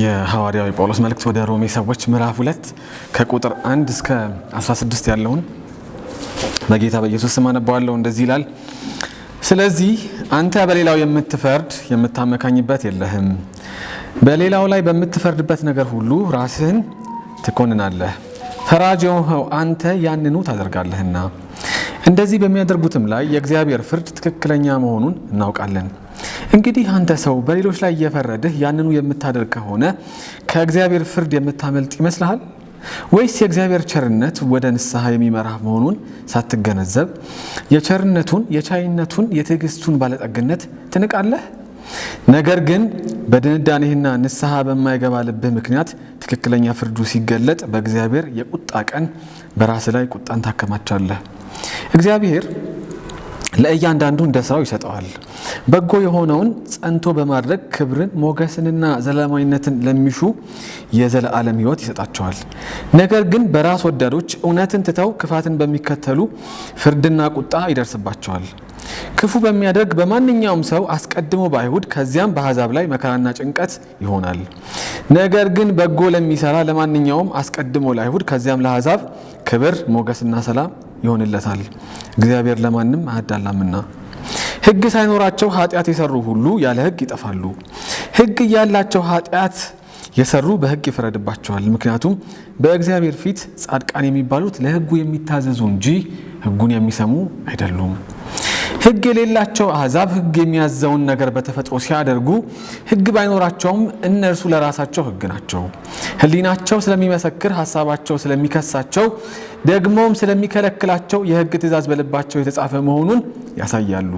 የሐዋርያው ጳውሎስ መልእክት ወደ ሮሜ ሰዎች ምዕራፍ 2 ከቁጥር 1 እስከ 16 ያለውን በጌታ በኢየሱስ ስም አነባዋለሁ። እንደዚህ ይላል። ስለዚህ አንተ በሌላው የምትፈርድ የምታመካኝበት የለህም። በሌላው ላይ በምትፈርድበት ነገር ሁሉ ራስህን ትኮንናለህ። ፈራጅ የሆንኸው አንተ ያንኑ ታደርጋለህና። እንደዚህ በሚያደርጉትም ላይ የእግዚአብሔር ፍርድ ትክክለኛ መሆኑን እናውቃለን። እንግዲህ አንተ ሰው በሌሎች ላይ እየፈረድህ ያንኑ የምታደርግ ከሆነ ከእግዚአብሔር ፍርድ የምታመልጥ ይመስልሃል? ወይስ የእግዚአብሔር ቸርነት ወደ ንስሐ የሚመራህ መሆኑን ሳትገነዘብ የቸርነቱን፣ የቻይነቱን፣ የትዕግስቱን ባለጠግነት ትንቃለህ? ነገር ግን በድንዳኔህና ንስሐ በማይገባ ልብህ ምክንያት ትክክለኛ ፍርዱ ሲገለጥ በእግዚአብሔር የቁጣ ቀን በራስ ላይ ቁጣን ታከማቻለህ። እግዚአብሔር ለእያንዳንዱ እንደ ስራው ይሰጠዋል። በጎ የሆነውን ጸንቶ በማድረግ ክብርን፣ ሞገስንና ዘላለማዊነትን ለሚሹ የዘላለም ሕይወት ይሰጣቸዋል። ነገር ግን በራስ ወዳዶች እውነትን ትተው ክፋትን በሚከተሉ ፍርድና ቁጣ ይደርስባቸዋል። ክፉ በሚያደርግ በማንኛውም ሰው አስቀድሞ በአይሁድ ከዚያም በአሕዛብ ላይ መከራና ጭንቀት ይሆናል። ነገር ግን በጎ ለሚሰራ ለማንኛውም አስቀድሞ ለአይሁድ ከዚያም ለአሕዛብ ክብር፣ ሞገስና ሰላም ይሆንለታል። እግዚአብሔር ለማንም አያዳላምና። ሕግ ሳይኖራቸው ኃጢአት የሰሩ ሁሉ ያለ ሕግ ይጠፋሉ። ሕግ እያላቸው ኃጢአት የሰሩ በሕግ ይፈረድባቸዋል። ምክንያቱም በእግዚአብሔር ፊት ጻድቃን የሚባሉት ለሕጉ የሚታዘዙ እንጂ ሕጉን የሚሰሙ አይደሉም። ሕግ የሌላቸው አሕዛብ ሕግ የሚያዘውን ነገር በተፈጥሮ ሲያደርጉ ሕግ ባይኖራቸውም እነርሱ ለራሳቸው ሕግ ናቸው። ሕሊናቸው ስለሚመሰክር፣ ሐሳባቸው ስለሚከሳቸው፣ ደግሞም ስለሚከለክላቸው የሕግ ትእዛዝ በልባቸው የተጻፈ መሆኑን ያሳያሉ።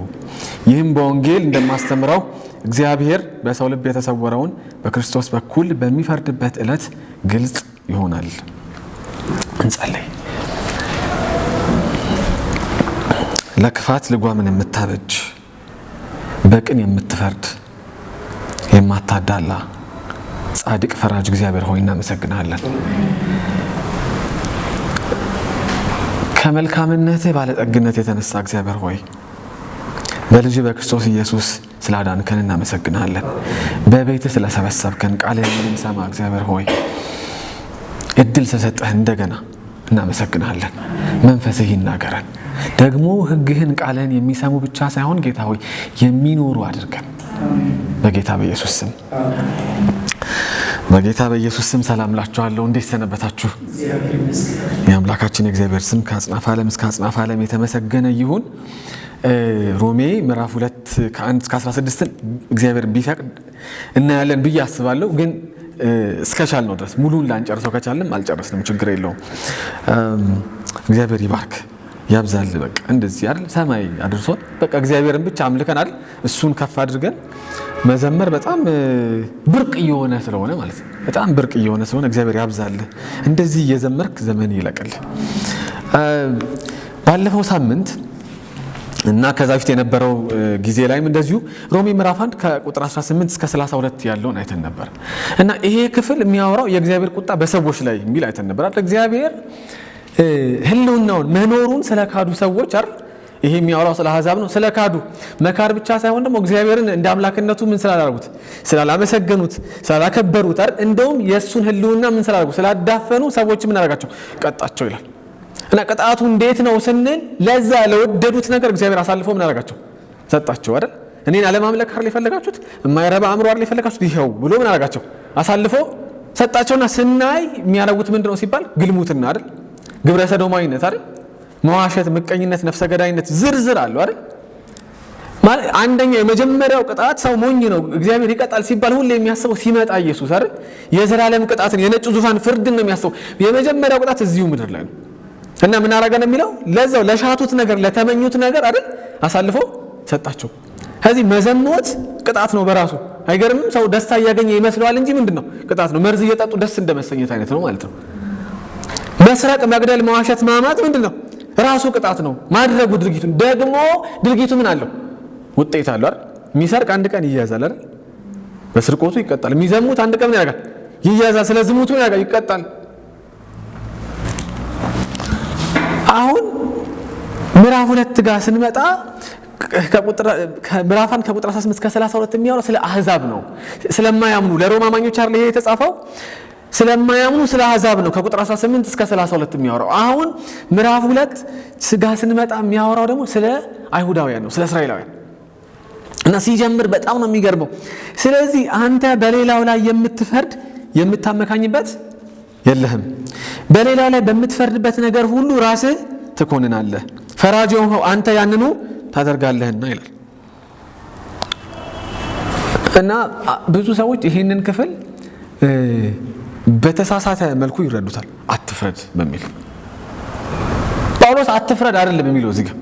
ይህም በወንጌል እንደማስተምረው እግዚአብሔር በሰው ልብ የተሰወረውን በክርስቶስ በኩል በሚፈርድበት ዕለት ግልጽ ይሆናል። እንጸልይ። ለክፋት ልጓምን የምታበጅ በቅን የምትፈርድ የማታዳላ ጻድቅ ፈራጅ እግዚአብሔር ሆይ እናመሰግናለን። ከመልካምነትህ ባለጠግነት የተነሳ እግዚአብሔር ሆይ በልጅ በክርስቶስ ኢየሱስ ስላዳንከን እናመሰግናለን። በቤትህ ስለሰበሰብከን ቃልህን እንድንሰማ እግዚአብሔር ሆይ እድል ስለሰጠህ እንደገና እናመሰግናለን። መንፈስህ ይናገረን። ደግሞ ሕግህን ቃልህን የሚሰሙ ብቻ ሳይሆን ጌታ ሆይ የሚኖሩ አድርገን በጌታ በኢየሱስ ስም። በጌታ በኢየሱስ ስም ሰላም ላችኋለሁ። እንዴት ሰነበታችሁ? የአምላካችን የእግዚአብሔር ስም ከአጽናፈ ዓለም እስከ አጽናፈ ዓለም የተመሰገነ ይሁን። ሮሜ ምዕራፍ 2 ከ1 እስከ 16 እግዚአብሔር ቢፈቅድ እናያለን ብዬ አስባለሁ። ግን እስከቻል ነው ድረስ ሙሉን ላንጨርሰው ከቻልንም አልጨረስንም፣ ችግር የለውም። እግዚአብሔር ይባርክ ያብዛል። በቃ እንደዚህ አይደል ሰማይ አድርሶን በቃ እግዚአብሔርን ብቻ አምልከናል። እሱን ከፍ አድርገን መዘመር በጣም ብርቅ እየሆነ ስለሆነ ማለት ነው። በጣም ብርቅ እየሆነ ስለሆነ እግዚአብሔር ያብዛል። እንደዚህ እየዘመርክ ዘመን ይለቅል። ባለፈው ሳምንት እና ከዛ በፊት የነበረው ጊዜ ላይም እንደዚሁ ሮሜ ምዕራፍ 1 ከቁጥር 18 እስከ 32 ያለውን አይተን ነበር እና ይሄ ክፍል የሚያወራው የእግዚአብሔር ቁጣ በሰዎች ላይ የሚል አይተን ነበር። እግዚአብሔር ህልውናውን መኖሩን ስለካዱ ሰዎች አይደል? ይሄ የሚያወራው ስለ አሕዛብ ነው። ስለካዱ መካድ ብቻ ሳይሆን ደግሞ እግዚአብሔርን እንደ አምላክነቱ ምን ስላላደረጉት፣ ስላላመሰገኑት፣ ስላላከበሩት አይደል? እንደውም የእሱን ህልውና ምን ስላደረጉ ስላዳፈኑ ሰዎች ምን አደረጋቸው? ቀጣቸው ይላል። እና ቅጣቱ እንዴት ነው ስንል ለዛ ለወደዱት ነገር እግዚአብሔር አሳልፎ ምን አደረጋቸው? ሰጣቸው አይደል? እኔን አለማምለክ አይደል የፈለጋችሁት? የማይረባ አእምሮ አይደል የፈለጋችሁት? ይኸው ብሎ ምን አደረጋቸው? አሳልፎ ሰጣቸውና ስናይ የሚያደርጉት ምንድን ነው ሲባል ግልሙትና አይደል? ግብረ ሰዶማዊነት አይደል? መዋሸት፣ ምቀኝነት፣ ነፍሰ ገዳይነት ዝርዝር አለው አይደል? ማለት አንደኛው የመጀመሪያው ቅጣት ሰው ሞኝ ነው እግዚአብሔር ይቀጣል ሲባል ሁሌ የሚያስበው ሲመጣ ኢየሱስ አይደል? የዘላለም ቅጣትን የነጭ ዙፋን ፍርድን ነው የሚያስበው። የመጀመሪያው ቅጣት እዚሁ ምድር ላይ ነው። እና ምን አደረገን የሚለው ለዛው ለሻቱት ነገር ለተመኙት ነገር አይደል አሳልፎ ሰጣቸው። ከዚህ መዘሞት ቅጣት ነው በራሱ። አይገርምም? ሰው ደስታ እያገኘ ይመስለዋል እንጂ ምንድነው? ቅጣት ነው። መርዝ እየጠጡ ደስ እንደመሰኘት አይነት ነው ማለት ነው። መስረቅ፣ መግደል፣ መዋሸት፣ ማማት ምንድነው? ራሱ ቅጣት ነው። ማድረጉ ድርጊቱን ደግሞ ድርጊቱ ምን አለው? ውጤት አለው አይደል? የሚሰርቅ አንድ ቀን ይያዛል አይደል? በስርቆቱ ይቀጣል። የሚዘሙት አንድ ቀን ያደርጋል ይያዛል። ስለ ዝሙቱ ያደርጋል ይቀጣል። አሁን ምዕራፍ 2 ጋር ስንመጣ ምዕራፋን ከቁጥር 18 እስከ 32 የሚያወራው ስለ አህዛብ ነው። ስለማያምኑ ለሮማ አማኞች አይደል ይሄ የተጻፈው? ስለማያምኑ ስለ አህዛብ ነው ከቁጥር 18 እስከ 32 የሚያወራው። አሁን ምዕራፍ 2 ስጋ ስንመጣ የሚያወራው ደግሞ ስለ አይሁዳውያን ነው፣ ስለ እስራኤላውያን እና ሲጀምር በጣም ነው የሚገርመው። ስለዚህ አንተ በሌላው ላይ የምትፈርድ የምታመካኝበት የለህም፣ በሌላው ላይ በምትፈርድበት ነገር ሁሉ ራስህ ትኮንናለህ፣ ፈራጅ ሆነህ አንተ ያንኑ ታደርጋለህና ይላል። እና ብዙ ሰዎች ይህንን ክፍል በተሳሳተ መልኩ ይረዱታል። አትፍረድ በሚል ጳውሎስ አትፍረድ አይደለም የሚለው እዚህ ጋር።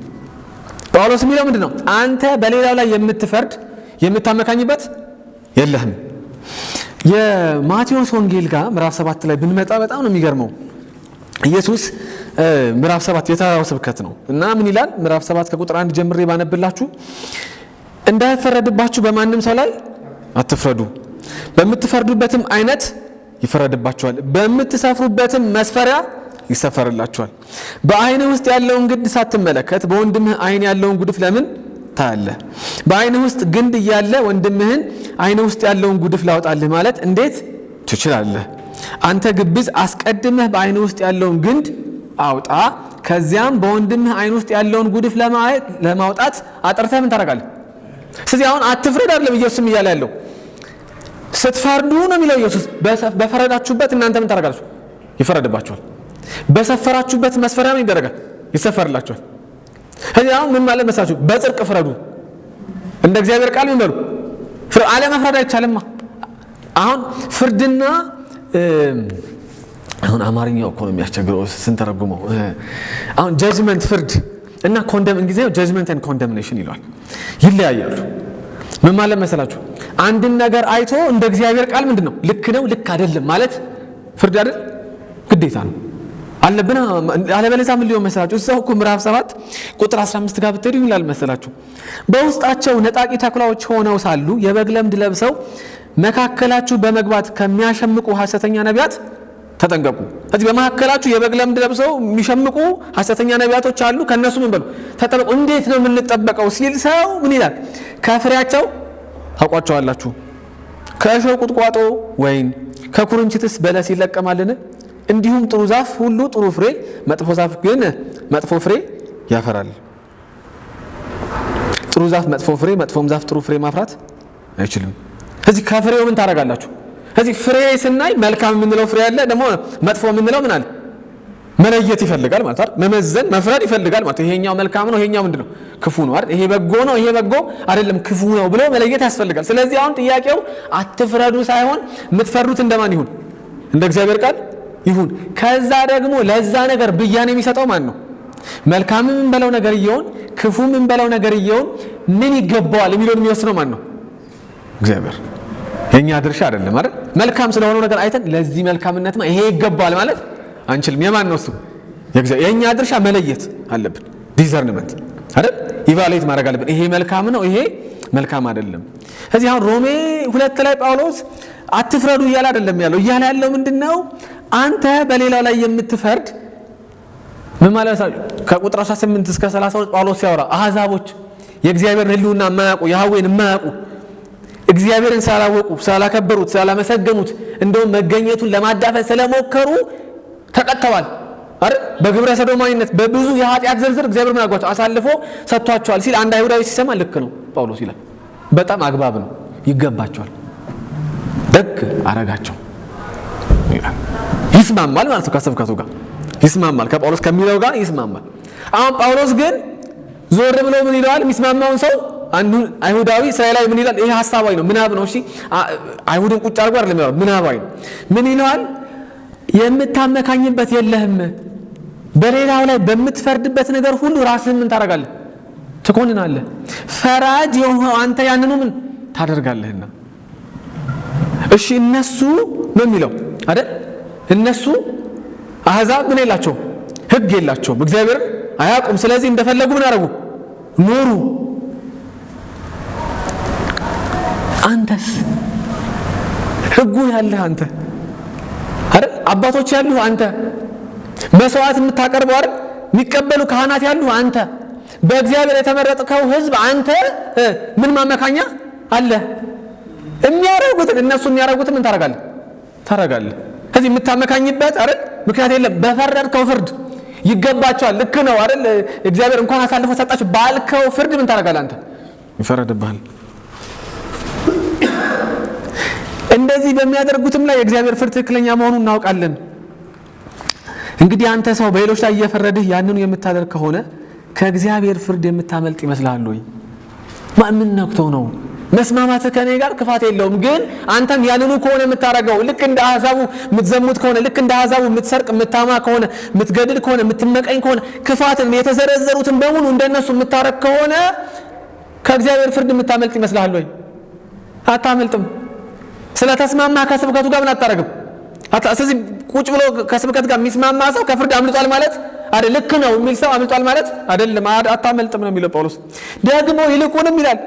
ጳውሎስ የሚለው ምንድነው? አንተ በሌላው ላይ የምትፈርድ የምታመካኝበት የለህም። የማቴዎስ ወንጌል ጋር ምዕራፍ 7 ላይ ብንመጣ በጣም ነው የሚገርመው። ኢየሱስ ምዕራፍ 7 የተራራው ስብከት ነው እና ምን ይላል? ምዕራፍ 7 ከቁጥር 1 ጀምሬ ባነብላችሁ እንዳይፈረድባችሁ በማንም ሰው ላይ አትፍረዱ፣ በምትፈርዱበትም አይነት ይፈረድባችኋል፣ በምትሰፍሩበትም መስፈሪያ ይሰፈርላችኋል። በዓይንህ ውስጥ ያለውን ግንድ ሳትመለከት በወንድምህ ዓይን ያለውን ጉድፍ ለምን ታያለህ? በዓይንህ ውስጥ ግንድ እያለ ወንድምህን ዓይንህ ውስጥ ያለውን ጉድፍ ላውጣልህ ማለት እንዴት ትችላለህ? አንተ ግብዝ፣ አስቀድመህ በዓይንህ ውስጥ ያለውን ግንድ አውጣ፣ ከዚያም በወንድምህ ዓይን ውስጥ ያለውን ጉድፍ ለማውጣት አጥርተህ ምን ታደርጋለህ? ስለዚህ አሁን አትፍረድ አይደለም ኢየሱስም እያለ ያለው፣ ስትፈርዱ ነው የሚለው ኢየሱስ። በፈረዳችሁበት እናንተ ምን ታደርጋላችሁ? ይፈረድባችኋል። በሰፈራችሁበት መስፈሪያ ምን ይደረጋል? ይሰፈርላችኋል። ስለዚህ አሁን ምን ማለት መሰላችሁ? በጽድቅ ፍረዱ። እንደ እግዚአብሔር ቃል ምን በሉ? አለመፍረድ አይቻልማ። አሁን ፍርድና አሁን አማርኛው እኮ ነው የሚያስቸግረው ስንተረጉመው። አሁን ጀጅመንት ፍርድ እና ኮንደም እንግዲህ ጀጅመንት ኤንድ ኮንደምኔሽን ይሏል፣ ይለያያሉ። ምን ማለት መሰላችሁ? አንድን ነገር አይቶ እንደ እግዚአብሔር ቃል ምንድነው ልክ ነው ልክ አይደለም ማለት ፍርድ አይደል? ግዴታ ነው አለብና። አለበለዚያ ምን ሊሆን መሰላችሁ? እዛው እኮ ምዕራፍ 7 ቁጥር 15 ጋር ብትሄዱ ይላል መሰላችሁ፣ በውስጣቸው ነጣቂ ተኩላዎች ሆነው ሳሉ የበግ ለምድ ለብሰው መካከላችሁ በመግባት ከሚያሸምቁ ሐሰተኛ ነቢያት ተጠንቀቁ። ስለዚህ በመካከላችሁ የበግ ለምድ ለብሰው የሚሸምቁ ሐሰተኛ ነቢያቶች አሉ፣ ከነሱ ምን በሉ ተጠበቁ። እንዴት ነው የምንጠበቀው ሲል ሰው ምን ይላል? ከፍሬያቸው ታውቋቸዋላችሁ። ከእሾህ ቁጥቋጦ ወይን ከኩርንችትስ በለስ ይለቀማልን? እንዲሁም ጥሩ ዛፍ ሁሉ ጥሩ ፍሬ፣ መጥፎ ዛፍ ግን መጥፎ ፍሬ ያፈራል። ጥሩ ዛፍ መጥፎ ፍሬ፣ መጥፎም ዛፍ ጥሩ ፍሬ ማፍራት አይችልም። ስለዚህ ከፍሬው ምን ታደርጋላችሁ? ስለዚህ ፍሬ ስናይ መልካም የምንለው ፍሬ አለ፣ ደግሞ መጥፎ የምንለው ምን አለ? መለየት ይፈልጋል ማለት አይደል? መመዘን መፍረድ ይፈልጋል ማለት። ይሄኛው መልካም ነው፣ ይሄኛው ምንድነው ክፉ ነው አይደል? ይሄ በጎ ነው፣ ይሄ በጎ አይደለም፣ ክፉ ነው ብሎ መለየት ያስፈልጋል። ስለዚህ አሁን ጥያቄው አትፍረዱ ሳይሆን የምትፈሩት እንደማን ይሁን? እንደ እግዚአብሔር ቃል ይሁን። ከዛ ደግሞ ለዛ ነገር ብያኔ የሚሰጠው ማን ነው? መልካም ምን በለው ነገር ይየውን፣ ክፉ ምን በለው ነገር ይየውን ምን ይገባዋል የሚለውን የሚወስነው ማን ነው? እግዚአብሔር። የኛ ድርሻ አይደለም አይደል? መልካም ስለሆነው ነገር አይተን ለዚህ መልካምነትማ ይሄ ይገባዋል ማለት አንችልም። የማን ነው እሱ? የኛ ድርሻ መለየት አለብን። ዲዘርንመንት አይደል? ኢቫሉዌት ማድረግ አለብን። ይሄ መልካም ነው፣ ይሄ መልካም አይደለም። ስለዚህ አሁን ሮሜ 2 ላይ ጳውሎስ አትፍረዱ እያለ አይደለም ያለው። እያለ ያለው ምንድነው? አንተ በሌላው ላይ የምትፈርድ ምን ማለት ነው? ከቁጥር 18 እስከ 32 ጳውሎስ ሲያወራ አህዛቦች የእግዚአብሔርን ሕልውና የማያውቁ ያህዌን የማያውቁ እግዚአብሔርን ሳላወቁ ሳላከበሩት ሳላመሰገኑት እንደውም መገኘቱን ለማዳፈን ስለሞከሩ ተቀጥተዋል አይደል? በግብረ ሰዶማዊነት በብዙ የኃጢአት ዝርዝር እግዚአብሔር ምን አድርጓቸው አሳልፎ ሰጥቷቸዋል ሲል አንድ አይሁዳዊ ሲሰማ ልክ ነው ጳውሎስ ይላል። በጣም አግባብ ነው፣ ይገባቸዋል፣ ደግ አረጋቸው ይላል። ይስማማል ማለት ነው። ከስብከቱ ጋር ይስማማል፣ ከጳውሎስ ከሚለው ጋር ይስማማል። አሁን ጳውሎስ ግን ዞር ብሎ ምን ይለዋል? የሚስማማውን ሰው አንዱ አይሁዳዊ እስራኤላዊ ምን ይላል? ይሄ ሐሳባዊ ነው፣ ምናብ ነው። እሺ አይሁድን ቁጭ አድርጎ አይደለም ያለው፣ ምናባዊ ነው። ምን ይለዋል? የምታመካኝበት የለህም፣ በሌላው ላይ በምትፈርድበት ነገር ሁሉ ራስህን ምን ታደርጋለህ? ትኮንናለህ። ፈራጅ የሆነው አንተ ያንኑ ምን ታደርጋለህና። እሺ እነሱ ምን የሚለው አይደል? እነሱ አህዛብ ምን የላቸውም? ሕግ የላቸውም፣ እግዚአብሔር አያውቁም። ስለዚህ እንደፈለጉ ምን ያደርጉ ኖሩ። አንተስ ሕጉ ያለህ አንተ አይደል? አባቶች ያሉህ አንተ፣ መስዋዕት የምታቀርበው አይደል? የሚቀበሉ ካህናት ያሉህ አንተ። በእግዚአብሔር የተመረጥከው ሕዝብ አንተ ምን ማመካኛ አለ? የሚያረጉትን እነሱ የሚያረጉትን ምን ታረጋለህ? ከዚህ የምታመካኝበት አይደል ምክንያት የለም። በፈረድከው ፍርድ ይገባቸዋል። ልክ ነው አይደል? እግዚአብሔር እንኳን አሳልፎ ሰጣቸው ባልከው ፍርድ ምን ታረጋለህ? አንተ ይፈረድብሃል። እንደዚህ በሚያደርጉትም ላይ የእግዚአብሔር ፍርድ ትክክለኛ መሆኑን እናውቃለን። እንግዲህ አንተ ሰው በሌሎች ላይ እየፈረድህ ያንኑ የምታደርግ ከሆነ ከእግዚአብሔር ፍርድ የምታመልጥ ይመስልሃል ወይ? ምን ነክቶ ነው? መስማማትህ ከኔ ጋር ክፋት የለውም፣ ግን አንተም ያንኑ ከሆነ የምታረገው ልክ እንደ አሕዛቡ የምትዘሙት ከሆነ ልክ እንደ አሕዛቡ የምትሰርቅ የምታማ ከሆነ የምትገድል ከሆነ የምትመቀኝ ከሆነ ክፋትን የተዘረዘሩትን በሙሉ እንደነሱ የምታረግ ከሆነ ከእግዚአብሔር ፍርድ የምታመልጥ ይመስልሃል ወይ? አታመልጥም። ስለተስማማ ከስብከቱ ጋር ምን አታረግም? ስለዚህ ቁጭ ብሎ ከስብከት ጋር የሚስማማ ሰው ከፍርድ አምልጧል ማለት አይደል? ልክ ነው የሚል ሰው አምልጧል ማለት አይደለም። አታመልጥም ነው የሚለው ጳውሎስ። ደግሞ ይልቁንም ይላል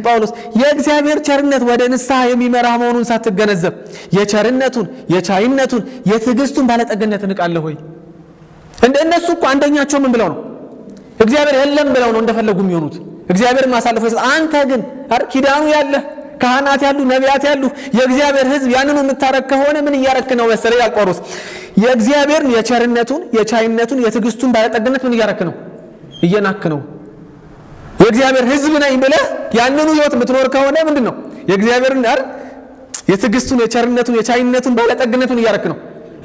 ጳውሎስ የእግዚአብሔር ቸርነት ወደ ንስሐ የሚመራ መሆኑን ሳትገነዘብ የቸርነቱን፣ የቻይነቱን፣ የትዕግስቱን ባለጠግነት እንቃለህ ሆይ? እነሱ እኮ አንደኛቸው ምን ብለው ነው? እግዚአብሔር የለም ብለው ነው እንደፈለጉ የሚሆኑት። እግዚአብሔር ማሳለፈ አንተ ግን አይደል ኪዳኑ ያለ ካህናት ያሉ ነቢያት ያሉ የእግዚአብሔር ሕዝብ ያንኑ የምታረክ ከሆነ ምን እያረክ ነው መሰለህ ይላል ጳውሎስ። የእግዚአብሔርን የቸርነቱን፣ የቻይነቱን፣ የትዕግስቱን ባለጠግነት ምን እያረክ ነው? እየናክ ነው። የእግዚአብሔር ሕዝብ ነኝ ብለህ ያንኑ ሕይወት የምትኖር ከሆነ ምንድን ነው? የእግዚአብሔርን አይደል የትዕግስቱን፣ የቸርነቱን፣ የቻይነቱን ባለጠግነቱን እያረክ ነው፣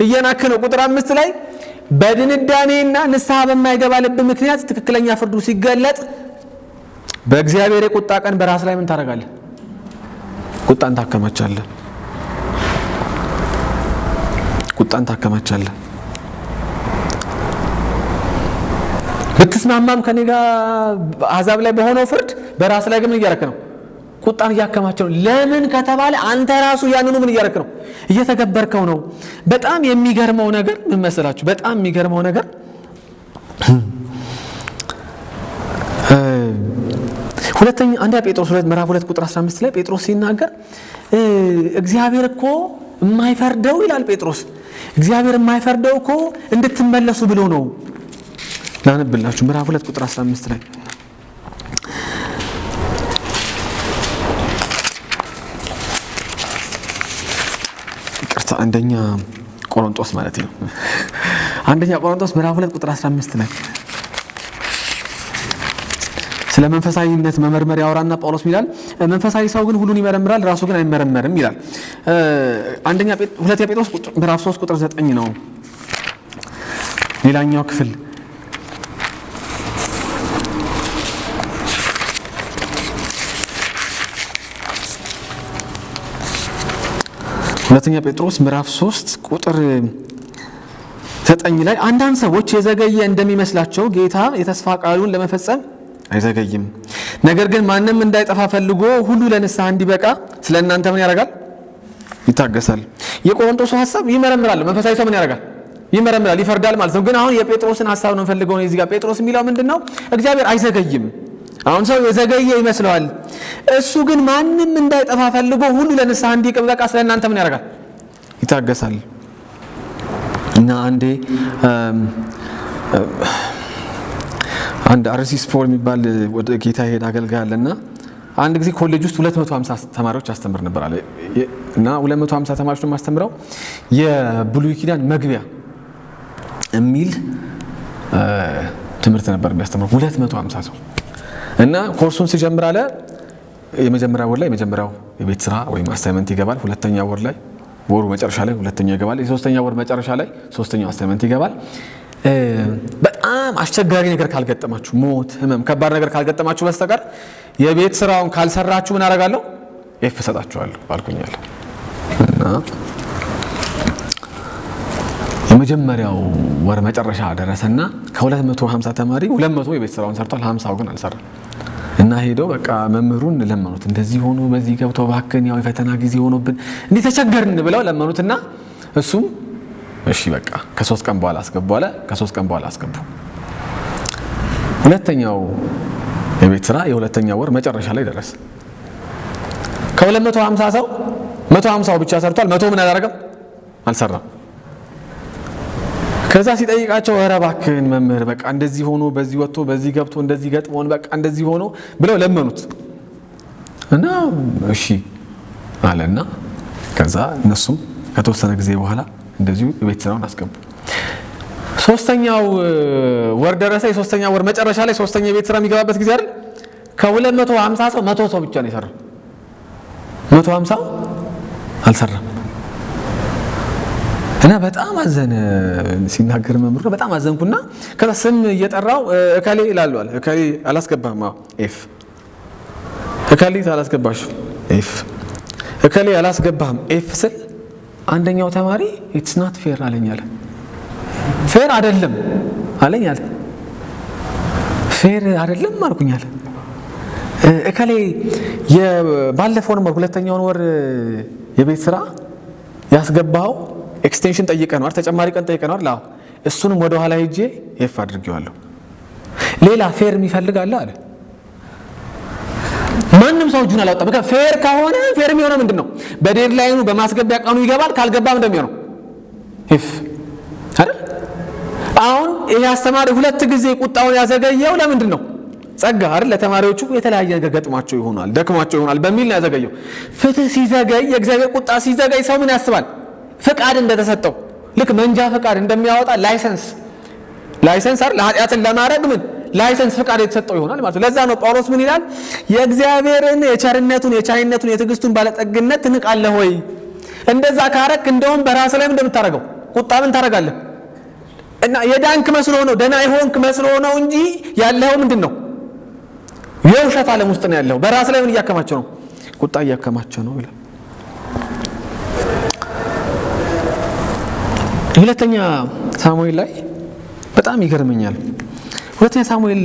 እየናክ ነው። ቁጥር 5 ላይ በድንዳኔና ንስሐ በማይገባ ልብ ምክንያት ትክክለኛ ፍርዱ ሲገለጥ በእግዚአብሔር የቁጣ ቀን በራስ ላይ ምን ታረጋለህ? ቁጣን ታከማቻለህ። ብትስማማም ከኔ ጋር አሕዛብ ላይ በሆነው ፍርድ በራስ ላይ ግን ምን እያረክ ነው? ቁጣን እያከማቸው ነው። ለምን ከተባለ አንተ ራሱ ያንኑ ምን እያረክ ነው? እየተገበርከው ነው። በጣም የሚገርመው ነገር ምን መሰላችሁ? በጣም የሚገርመው ነገር ሁለተኛ አንደኛ ጴጥሮስ ምዕራፍ 2 ቁጥር 15 ላይ ጴጥሮስ ሲናገር እግዚአብሔር እኮ የማይፈርደው ይላል ጴጥሮስ። እግዚአብሔር የማይፈርደው እኮ እንድትመለሱ ብሎ ነው። ላነብላችሁ ምዕራፍ 2 ቁጥር 15 ላይ ይቅርታ፣ አንደኛ ቆሮንቶስ ማለት ነው። አንደኛ ቆሮንቶስ ምዕራፍ 2 ቁጥር 15 ላይ ስለ መንፈሳዊነት መመርመር ያወራና ጳውሎስ ይላል መንፈሳዊ ሰው ግን ሁሉን ይመረምራል፣ ራሱ ግን አይመረመርም ይላል። ሁለተኛ ጴጥሮስ ምዕራፍ 3 ቁጥር 9 ነው ሌላኛው ክፍል። ሁለተኛ ጴጥሮስ ምዕራፍ 3 ቁጥር 9 ላይ አንዳንድ ሰዎች የዘገየ እንደሚመስላቸው ጌታ የተስፋ ቃሉን ለመፈጸም አይዘገይም፣ ነገር ግን ማንም እንዳይጠፋ ፈልጎ ሁሉ ለንስሐ እንዲበቃ ስለ እናንተ ምን ያደርጋል? ይታገሳል። የቆሮንቶስ ሐሳብ ይመረምራል። መንፈሳዊ ሰው ምን ያደርጋል? ይመረምራል፣ ይፈርዳል ማለት ነው። ግን አሁን የጴጥሮስን ሐሳብ ነው ፈልገው ነው እዚህ ጋር ጴጥሮስ የሚለው ምንድነው? እግዚአብሔር አይዘገይም። አሁን ሰው የዘገየ ይመስለዋል። እሱ ግን ማንም እንዳይጠፋ ፈልጎ ሁሉ ለንስሐ እንዲበቃ ስለ እናንተ ምን ያደርጋል? ይታገሳል። እና አንድ አርሲ ስፖር የሚባል ወደ ጌታ ሄድ አገልጋይ አለና አንድ ጊዜ ኮሌጅ ውስጥ 250 ተማሪዎች አስተምር ነበር አለ እና 250 ተማሪዎች ነው ማስተምረው የብሉይ ኪዳን መግቢያ የሚል ትምህርት ነበር የሚያስተምረው 250 ሰው እና ኮርሱን ሲጀምር አለ የመጀመሪያ ወር ላይ የመጀመሪያው የቤት ስራ ወይም አሳይመንት ይገባል። ሁለተኛ ወር ላይ ወሩ መጨረሻ ላይ ሁለተኛው ይገባል። የሶስተኛ ወር መጨረሻ ላይ ሶስተኛው አሳይመንት ይገባል። በጣም አስቸጋሪ ነገር ካልገጠማችሁ ሞት፣ ህመም፣ ከባድ ነገር ካልገጠማችሁ በስተቀር የቤት ስራውን ካልሰራችሁ ምን አደርጋለሁ? ኤፍ እሰጣችኋለሁ ባልኩኛል። እና የመጀመሪያው ወር መጨረሻ ደረሰና ከ250 ተማሪ 200 የቤት ስራውን ሰርቷል፣ 50 ግን አልሰራም። እና ሄደው በቃ መምህሩን ለመኑት፣ እንደዚህ ሆኖ በዚህ ገብተው ባከን ያው የፈተና ጊዜ ሆኖብን እንዴ ተቸገርን ብለው ለመኑትና እሱም እሺ በቃ ከ3 ቀን በኋላ አስገቡ አለ። ከ3 ቀን በኋላ አስገቡ። ሁለተኛው የቤት ስራ የሁለተኛው ወር መጨረሻ ላይ ደረሰ። ከ250 ሰው 150 ብቻ ሰርቷል፣ 100 ምን አላደረገም? አልሰራም። ከዛ ሲጠይቃቸው ኧረ እባክህን መምህር በቃ እንደዚህ ሆኖ በዚህ ወጥቶ በዚህ ገብቶ እንደዚህ ገጥሞን በቃ እንደዚህ ሆኖ ብለው ለመኑት እና እሺ አለና ከዛ እነሱም ከተወሰነ ጊዜ በኋላ እንደዚሁ የቤት ስራውን አስገቡ። ሶስተኛው ወር ደረሰ። የሶስተኛው ወር መጨረሻ ላይ ሶስተኛ የቤት ስራ የሚገባበት ጊዜ አይደል? ከ250 ሰው 100 ሰው ብቻ ነው የሰራው። 150 አልሰራም። እና በጣም አዘነ። ሲናገር መምህሩ በጣም አዘንኩና ከዛ ስም እየጠራው እከሌ ይላሉ አለ። እከሌ አላስገባህም? አዎ ኤፍ። እከሌ አላስገባሽ ኤፍ። እከሌ አላስገባህም ኤፍ ስል አንደኛው ተማሪ ኢትስ ናት ፌር አለኝ አለ። ፌር አይደለም አለኝ አለ። ፌር አይደለም አልኩኝ አለ። እከሌ የባለፈውን ወር ሁለተኛውን ወር የቤት ስራ ያስገባው ኤክስቴንሽን ጠይቀህ ነው አይደል? ተጨማሪ ቀን ጠይቀህ ነው አይደል? አዎ እሱንም ወደ ኋላ ሄጄ ኤፍ አድርጌዋለሁ። ሌላ ፌር የሚፈልግ አለ አለ። ማንም ሰው እጁን አላወጣም። በቃ ፌር ከሆነ ፌር የሚሆነው ምንድነው? በዴድላይኑ በማስገቢያ ቀኑ ይገባል። ካልገባም እንደሚሆነው ኤፍ አይደል? አሁን ይሄ አስተማሪ ሁለት ጊዜ ቁጣውን ያዘገየው ለምንድን ነው? ጸጋ አይደል? ለተማሪዎቹ የተለያየ ነገር ገጥሟቸው ይሆናል፣ ደክሟቸው ይሆናል በሚል ነው ያዘገየው። ፍትህ ሲዘገይ፣ የእግዚአብሔር ቁጣ ሲዘገይ ሰው ምን ያስባል? ፍቃድ እንደተሰጠው ልክ መንጃ ፍቃድ እንደሚያወጣ ላይሰንስ አይደል? ለኃጢአትን ለማድረግ ምን ላይሰንስ ፍቃድ የተሰጠው ይሆናል ማለት ነው። ለዛ ነው ጳውሎስ ምን ይላል? የእግዚአብሔርን የቸርነቱን የቻይነቱን የትዕግስቱን ባለጠግነት ትንቃለህ ወይ? እንደዛ ካረክ እንደውም በራስ ላይ እንደምታረገው ቁጣ ምን ታረጋለህ? እና የዳንክ መስሎ ነው ደህና ይሆንክ መስሎ ነው እንጂ ያለው ምንድን ነው? የውሸት ዓለም ውስጥ ነው ያለው። በራስ ላይ ምን እያከማቸው ነው? ቁጣ እያከማቸው ነው ይላል። ሁለተኛ ሳሙኤል ላይ በጣም ይገርመኛል። ሁለተኛ ሳሙኤል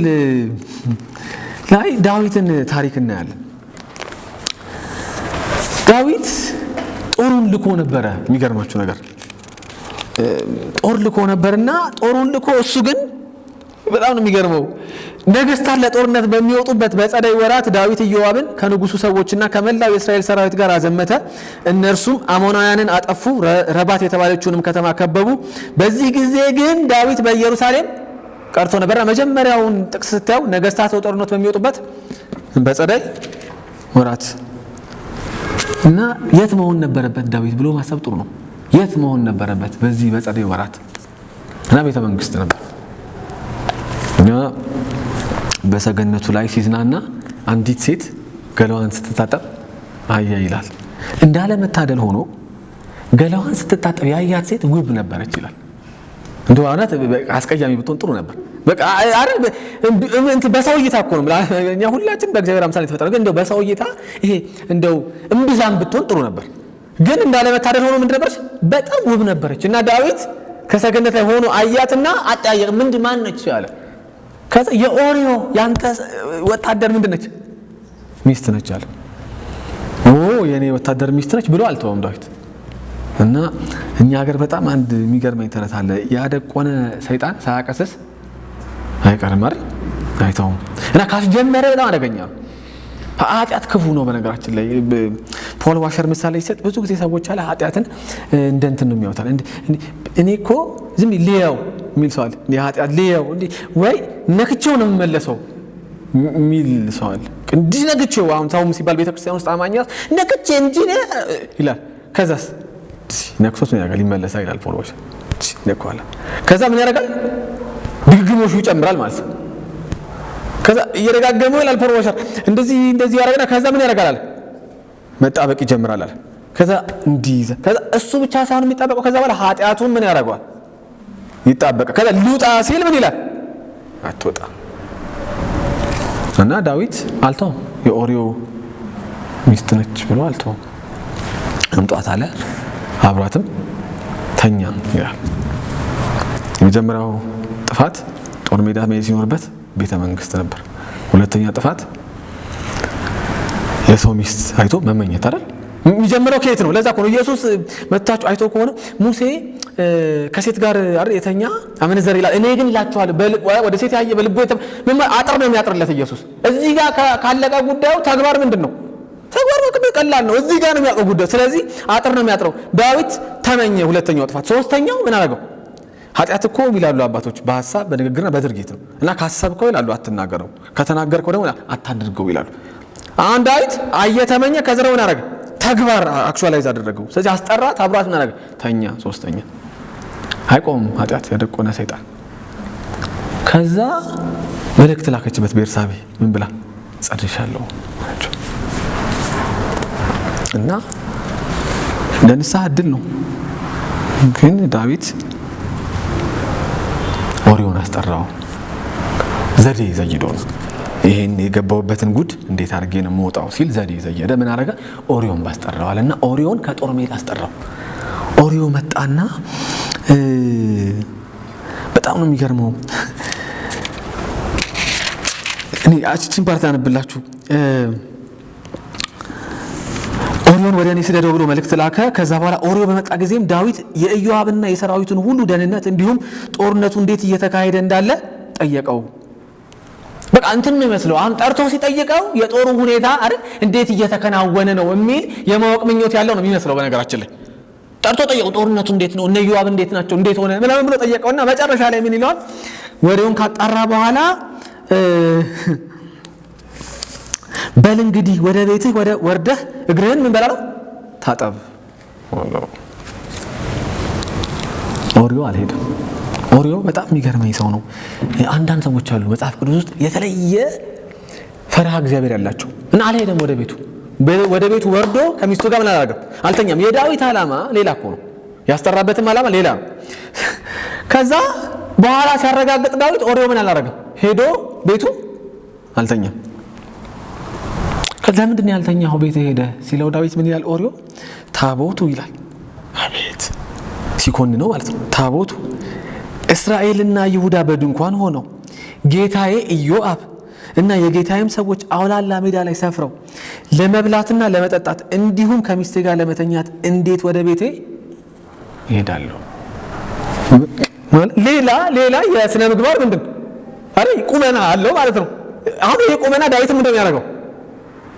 ላይ ዳዊትን ታሪክ እናያለን። ዳዊት ጦሩን ልኮ ነበረ። የሚገርማችሁ ነገር ጦር ልኮ ነበርና ጦሩን ልኮ እሱ ግን በጣም ነው የሚገርመው። ነገስታት ለጦርነት በሚወጡበት በጸደይ ወራት ዳዊት ኢዮአብን ከንጉሱ ሰዎችና ከመላው የእስራኤል ሰራዊት ጋር አዘመተ። እነርሱም አሞናውያንን አጠፉ፣ ረባት የተባለችውንም ከተማ ከበቡ። በዚህ ጊዜ ግን ዳዊት በኢየሩሳሌም ቀርቶ ነበርና መጀመሪያውን ጥቅስ ስታዩ ነገስታት ለጦርነት በሚወጡበት በጸደይ ወራት እና የት መሆን ነበረበት ዳዊት ብሎ ማሰብ ጥሩ ነው። የት መሆን ነበረበት? በዚህ በጸደይ ወራት እና ቤተ መንግስት ነበር እና በሰገነቱ ላይ ሲዝናና አንዲት ሴት ገላዋን ስትታጠብ አየ ይላል። እንዳለ መታደል ሆኖ ገላዋን ስትታጠብ ያያት ሴት ውብ ነበረች ይላል። እንደው አናት አስቀያሚ ብትሆን ጥሩ ነበር። በቃ አይደል እንት በሰው እይታ እኮ ነው። እኛ ሁላችን በእግዚአብሔር አምሳል የተፈጠረን ግን እንደው በሰው እይታ ይሄ እንደው እምብዛም ብትሆን ጥሩ ነበር። ግን እንዳለ መታደል ሆኖ ምንድን ነበረች? በጣም ውብ ነበረች። እና ዳዊት ከሰገነት ላይ ሆኖ አያትና አጠያየቅ ምንድን ማን ነች አለ። ከዛ የኦሪዮ ያንተ ወታደር ምንድን ነች? ሚስት ነች አለ። የኔ ወታደር ሚስት ነች ብሎ አልተወም ዳዊት። እና እኛ ሀገር በጣም አንድ የሚገርመኝ ተረት አለ። ያደቆነ ሰይጣን ሳያቀስስ አይቀርም አይደል? አይተውም። እና ካስጀመረ በጣም አደገኛ ነው። ኃጢአት ክፉ ነው። በነገራችን ላይ ፖል ዋሸር ምሳሌ ሲሰጥ ብዙ ጊዜ ሰዎች አለ ኃጢአትን እንደ እንትን ነው የሚያወጣው። እኔ እኮ ዝም ሊያው የሚል ሰው አለ። ኃጢአት ሊያው ወይ ነክቼው ነው የምመለሰው የሚል ሰው አለ። እንዲህ ነክቼው አሁን ሰውም ሲባል ቤተክርስቲያን ውስጥ አማኛ ነክቼ እንጂ ይላል። ከዛስ ነክሶት ምን ያደርጋል? ይመለሳል ይላል ፖል ዋሸር። ነክዋላ ከዛ ምን ያደርጋል? ድግግሞሹ ይጨምራል ማለት ነው። ከዛ እየደጋገመው ይላል ፖል ዋሸር እንደዚህ ያደርግና ከዛ ምን ያደርጋል? መጣበቅ ይጀምራል አለ። ከዛ እንዲህ ከዛ እሱ ብቻ ሳይሆን የሚጣበቀው ከዛ በኋላ ኃጢአቱን ምን ያደርገዋል? ይጣበቃል። ከዛ ልውጣ ሲል ምን ይላል? አትወጣ። እና ዳዊት አልተውም። የኦሪዮ ሚስት ነች ብሎ አልተውም። አምጧት አለ። አብሯትም ተኛ ይላል። የመጀመሪያው ጥፋት ጦር ሜዳ መሄድ ሲኖርበት ቤተ መንግስት ነበር። ሁለተኛ ጥፋት የሰው ሚስት አይቶ መመኘት አይደል? የሚጀምረው ከየት ነው? ለዛ እኮ ነው ኢየሱስ መታችሁ አይቶ ከሆነ ሙሴ ከሴት ጋር አይደል የተኛ አመነዘር ይላል። እኔ ግን እላችኋለሁ ወደ ሴት ያየ በልቡ አጥር ነው የሚያጥርለት ኢየሱስ። እዚህ ጋር ካለቀ ጉዳዩ ተግባር ምንድን ነው? ተግባር ነው ቀላል ነው። እዚህ ጋር ነው የሚያውቀው ጉዳዩ። ስለዚህ አጥር ነው የሚያጥረው። ዳዊት ተመኘ። ሁለተኛው ጥፋት። ሶስተኛው ምን አደረገው? ኃጢአት እኮ ይላሉ አባቶች በሐሳብ በንግግርና በድርጊት ነው። እና ካሰብከው ይላሉ አትናገረው፣ ከተናገርከው ደግሞ አታድርገው ይላሉ። አንድ ዳዊት አየተመኘ ከዘረው ምን አደረገ? ተግባር አክቹዋላይዝ አደረገው። ስለዚህ አስጠራት፣ አብራት ምን አደረገ? ተኛ። ሶስተኛ አይቆምም ኃጢአት ያደቆነ ሰይጣን። ከዛ መልእክት ላከችበት ቤርሳቤ ምን ብላ? ጸድሻለሁ እና ለንስሐ እድል ነው። ግን ዳዊት ኦሪዮን አስጠራው። ዘዴ ዘይዶ ነው። ይሄን የገባውበትን ጉድ እንዴት አድርጌ ነው የምወጣው ሲል ዘዴ ዘየደ። ምን አደረገ? ኦሪዮን ባስጠራዋል። እና ኦሪዮን ከጦር ሜዳ አስጠራው። ኦሪዮ መጣና በጣም ነው የሚገርመው። እኔ አቺን ፓርት አነብላችሁ። ኦሪዮን ወደ እኔ ስደደው ብሎ መልእክት ላከ። ከዛ በኋላ ኦሪዮ በመጣ ጊዜም ዳዊት የኢዮአብና የሰራዊቱን ሁሉ ደህንነት እንዲሁም ጦርነቱ እንዴት እየተካሄደ እንዳለ ጠየቀው። በቃ እንትን ነው የሚመስለው። አሁን ጠርቶ ሲጠይቀው የጦሩ ሁኔታ አይደል እንዴት እየተከናወነ ነው የሚል የማወቅ ምኞት ያለው ነው የሚመስለው። በነገራችን ላይ ጠርቶ ጠየቀው፣ ጦርነቱ እንዴት ነው፣ እነ ኢዮአብ እንዴት ናቸው፣ እንዴት ሆነ ምናምን ብሎ ጠየቀውና መጨረሻ ላይ ምን ይለዋል? ወሬውን ካጣራ በኋላ በል እንግዲህ ወደ ቤትህ ወርደህ እግርህን ምን በላለው ታጠብ። ኦሪዮ አልሄደም። ኦሪዮ በጣም የሚገርመኝ ሰው ነው። አንዳንድ ሰዎች አሉ መጽሐፍ ቅዱስ ውስጥ የተለየ ፈርሃ እግዚአብሔር ያላቸው እና አልሄደም ወደ ቤቱ። ወደ ቤቱ ወርዶ ከሚስቱ ጋር ምን አላደረገም? አልተኛም። የዳዊት ዓላማ ሌላ እኮ ነው፣ ያስጠራበትም ዓላማ ሌላ ነው። ከዛ በኋላ ሲያረጋግጥ ዳዊት ኦሪዮ ምን አላደረገም? ሄዶ ቤቱ አልተኛም። ከዛ ምንድን ያልተኛው ቤት ሄደ ሲለው ዳዊት ምን ይላል? ኦሪዮ ታቦቱ ይላል። አቤት ሲኮን ነው ማለት ነው። ታቦቱ እስራኤልና ይሁዳ በድንኳን ሆነው ጌታዬ ኢዮአብ እና የጌታዬም ሰዎች አውላላ ሜዳ ላይ ሰፍረው ለመብላትና ለመጠጣት እንዲሁም ከሚስቴ ጋር ለመተኛት እንዴት ወደ ቤቴ ይሄዳለሁ? ሌላ የስነ ምግባር ምንድን አረ ቁመና አለው ማለት ነው። አሁን ይሄ ቁመና ዳዊት ምንድን ነው ያደረገው?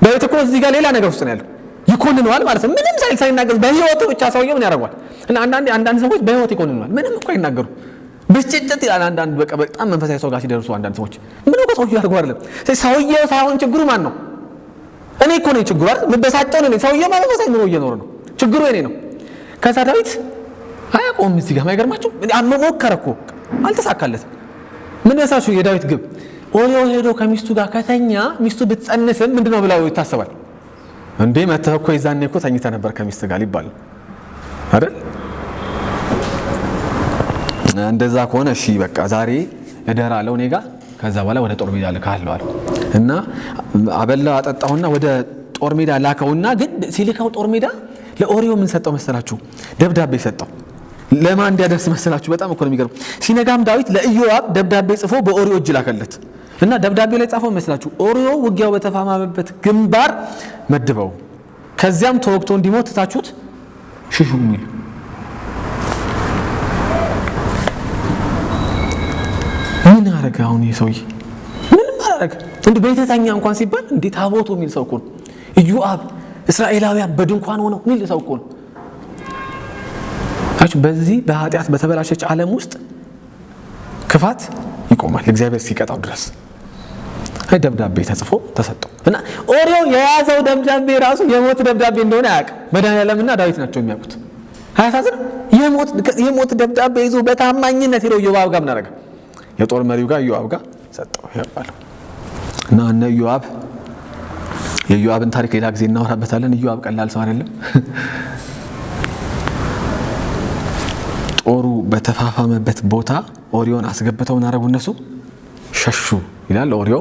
ዳዊት እኮ እዚህ ጋር ሌላ ነገር ውስጥ ነው ያለው። ይኮንነዋል ማለት ነው። ምንም ሳይናገር በህይወቱ ብቻ ሰውየው ምን ያደርጋል? እና አንዳንድ ሰዎች በህይወት ይኮንነዋል፣ ምንም እኮ አይናገሩ ብስጭት ይላል። አንዳንድ በጣም መንፈሳዊ ሰው ጋር ሲደርሱ አንዳንድ ሰዎች ምን ነው ሰውየው ያደርገው አይደለም። ሰውየው ሳይሆን ችግሩ ማን ነው? እኔ እኮ ነኝ ችግሩ አይደል? ምበሳጨው ነኝ። ሰውየው መንፈሳዊ ኑሮ እየኖረ ነው፣ ችግሩ እኔ ነው። ከዛ ዳዊት አያቆም እዚህ ጋር ማይገርማችሁ ሞከረ እኮ አልተሳካለትም። ምን መሳችሁ የዳዊት ግብ? ኦሪዮ ሄዶ ከሚስቱ ጋር ከተኛ ሚስቱ ብትጸንስም ምንድነው ብለው ይታሰባል እንዴ? መተህ እኮ ይዛኔ እኮ ተኝተህ ነበር ከሚስት ጋር ይባል አይደል? እንደዛ ከሆነ እሺ በቃ ዛሬ እደራለሁ እኔ ጋር፣ ከዛ በኋላ ወደ ጦር ሜዳ ልካለሁ አለ እና አበላው አጠጣውና ወደ ጦር ሜዳ ላከውና ግን ሲልካው ጦር ሜዳ ለኦሪዮ ምን ሰጠው መሰላችሁ? ደብዳቤ ሰጠው። ለማን እንዲያደርስ መሰላችሁ? በጣም እኮ ነው የሚገርም። ሲነጋም ዳዊት ለኢዮአብ ደብዳቤ ጽፎ በኦሪዮ እጅ ላከለት እና ደብዳቤ ላይ ጻፈው መስላችሁ? ኦሪዮ ውጊያው በተፋማመበት ግንባር መድበው ከዚያም ተወግቶ እንዲሞት ትታችሁት ሽሹ የሚል ምን አረገ? አሁን ይሄ ሰውዬ ምንም አላረገ። እንዴ ቤተተኛ እንኳን ሲባል እንዴ ታቦቱ የሚል ሰው እኮ ነው። ኢዮአብ እስራኤላውያን በድንኳን ሆነው የሚል ሰው እኮ ነው። በዚህ በኃጢአት በተበላሸች ዓለም ውስጥ ክፋት ይቆማል እግዚአብሔር ሲቀጣው ድረስ። ደብዳቤ ተጽፎ ተሰጠው እና ኦሪዮ የያዘው ደብዳቤ ራሱ የሞት ደብዳቤ እንደሆነ አያውቅም። መድኃኒዓለምና ዳዊት ናቸው የሚያውቁት። አያሳዝንም? የሞት ደብዳቤ ይዞ በታማኝነት ሄዶ ኢዮአብ ጋር ምን አደረገ? የጦር መሪው ጋር ኢዮአብ ጋር ሰጠው ይባላል። እና እነ የኢዮአብን ታሪክ ሌላ ጊዜ እናወራበታለን። ኢዮአብ ቀላል ሰው አይደለም። ጦሩ በተፋፋመበት ቦታ ኦሪዮን አስገብተው አረጉ። እነሱ ሸሹ ይላል። ኦሪዮ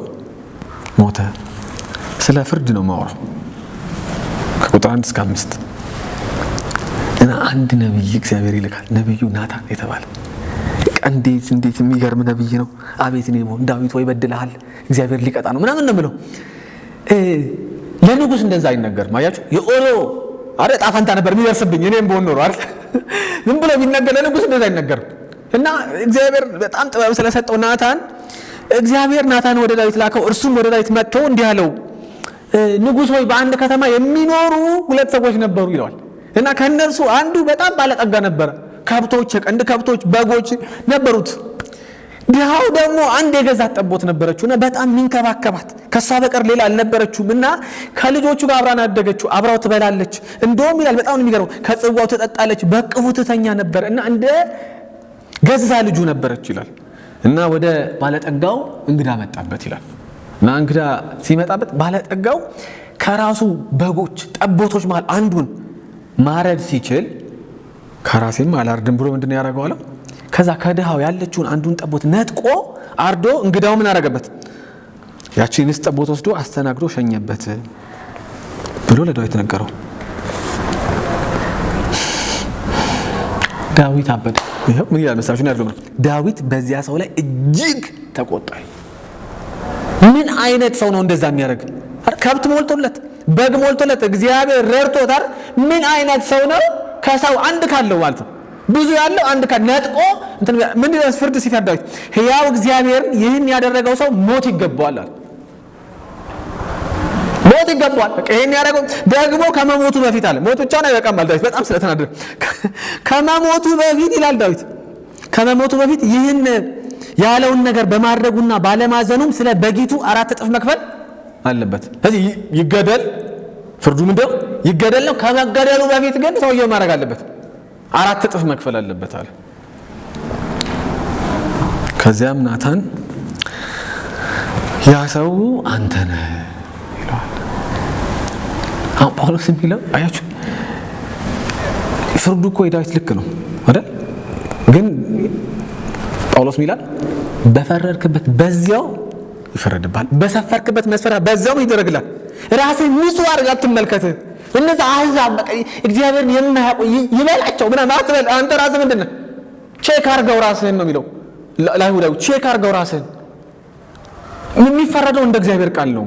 ሞተ። ስለ ፍርድ ነው ማወራው ከቁጥር 1 እስከ 5 እና አንድ ነብይ እግዚአብሔር ይልካል። ነብዩ ናታን የተባለ እንዴት የሚገርም ነብይ ነው። አቤት ነው ዳዊት ወይ በድለሃል እግዚአብሔር ሊቀጣ ነው ምናምን ነው ብለው ለንጉስ እንደዛ አይነገርም። አያችሁ የኦሪዮ አረጣ ፈንታ ነበር የሚደርስብኝ እኔም በሆነ ኖር አይደል ዝም ብሎ ቢነገር ለንጉስ እንደዛ አይነገርም። እና እግዚአብሔር በጣም ጥበብ ስለሰጠው እግዚአብሔር ናታን ወደ ዳዊት ላከው። እርሱም ወደ ዳዊት መጥቶ እንዲህ አለው፣ ንጉስ ሆይ በአንድ ከተማ የሚኖሩ 2 ሰዎች ነበሩ ይለዋል። እና ከነርሱ አንዱ በጣም ባለጠጋ ነበር፣ ከብቶች፣ የቀንድ ከብቶች፣ በጎች ነበሩት። ድሃው ደግሞ አንድ የገዛት ጠቦት ነበረችውና በጣም ሚንከባከባት ከሷ በቀር ሌላ አልነበረችውም እና ከልጆቹ ጋር አብራን አደገችው። አብራው ትበላለች፣ እንደውም ይላል በጣም የሚገርመው ከጽዋው ትጠጣለች፣ በቅፉ ትተኛ ነበር እና እንደ ገዛ ልጁ ነበረች ይላል። እና ወደ ባለጠጋው እንግዳ መጣበት ይላል። እና እንግዳ ሲመጣበት ባለጠጋው ከራሱ በጎች ጠቦቶች ማለት አንዱን ማረድ ሲችል ከራሴም አላርድም ብሎ ምንድን ነው ያደረገው አለ። ከዛ ከድሃው ያለችውን አንዱን ጠቦት ነጥቆ አርዶ እንግዳው ምን አደረገበት? ያቺን ጠቦት ወስዶ አስተናግዶ ሸኘበት ብሎ ለዳዊት ነገረው። ዳዊት አበደ። ይሄው ምን ይላል መሰላችሁ? ነው ያለው ዳዊት በዚያ ሰው ላይ እጅግ ተቆጣ። ምን አይነት ሰው ነው እንደዛ የሚያደርግ? ከብት ሞልቶለት በግ ሞልቶለት እግዚአብሔር ረድቶታል። ምን አይነት ሰው ነው? ከሰው አንድ ካለው ማለት ነው ብዙ ያለው አንድ ካለ ነጥቆ ምን ይላል ፍርድ ሲፈርድ ዳዊት ሕያው እግዚአብሔር ይህን ያደረገው ሰው ሞት ይገባዋል አለ። ሞት ይገባዋል። ይሄን ያደረገው ደግሞ ከመሞቱ በፊት አለ። ሞት ብቻ ነው አይበቃም ማለት ዳዊት በጣም ስለተናደደ ከመሞቱ በፊት ይላል ዳዊት ከመሞቱ በፊት ይህን ያለውን ነገር በማድረጉና ባለማዘኑም ስለ በጊቱ 4 እጥፍ መክፈል አለበት። ስለዚህ ይገደል፣ ፍርዱ ምንድነው? ይገደል ነው። ከመገደሉ በፊት ግን ሰውየው ማድረግ አለበት 4 እጥፍ መክፈል አለበት አለ። ከዚያም ናታን ያ ሰው አንተ ነህ ይለዋል። አሁን ጳውሎስ የሚለው አያችሁ ፍርዱ እኮ የዳዊት ልክ ነው አይደል? ግን ጳውሎስ ሚላል በፈረድክበት በዚያው ይፈረድብሃል፣ በሰፈርክበት መስፈሪያ በዚያው ይደረግልሃል። ራስህ ንጹህ አድርገህ አትመልከት። እነዛ አሕዛብ በቃ እግዚአብሔርን የማያውቁ ይበላቸው ምናምን አትበል። አንተ ራስህ ምንድን ነህ? ቼክ አድርገው ራስህን ነው የሚለው ለአይሁዳዊ። ቼክ አድርገው ራስህን። የሚፈረደው እንደ እግዚአብሔር ቃል ነው።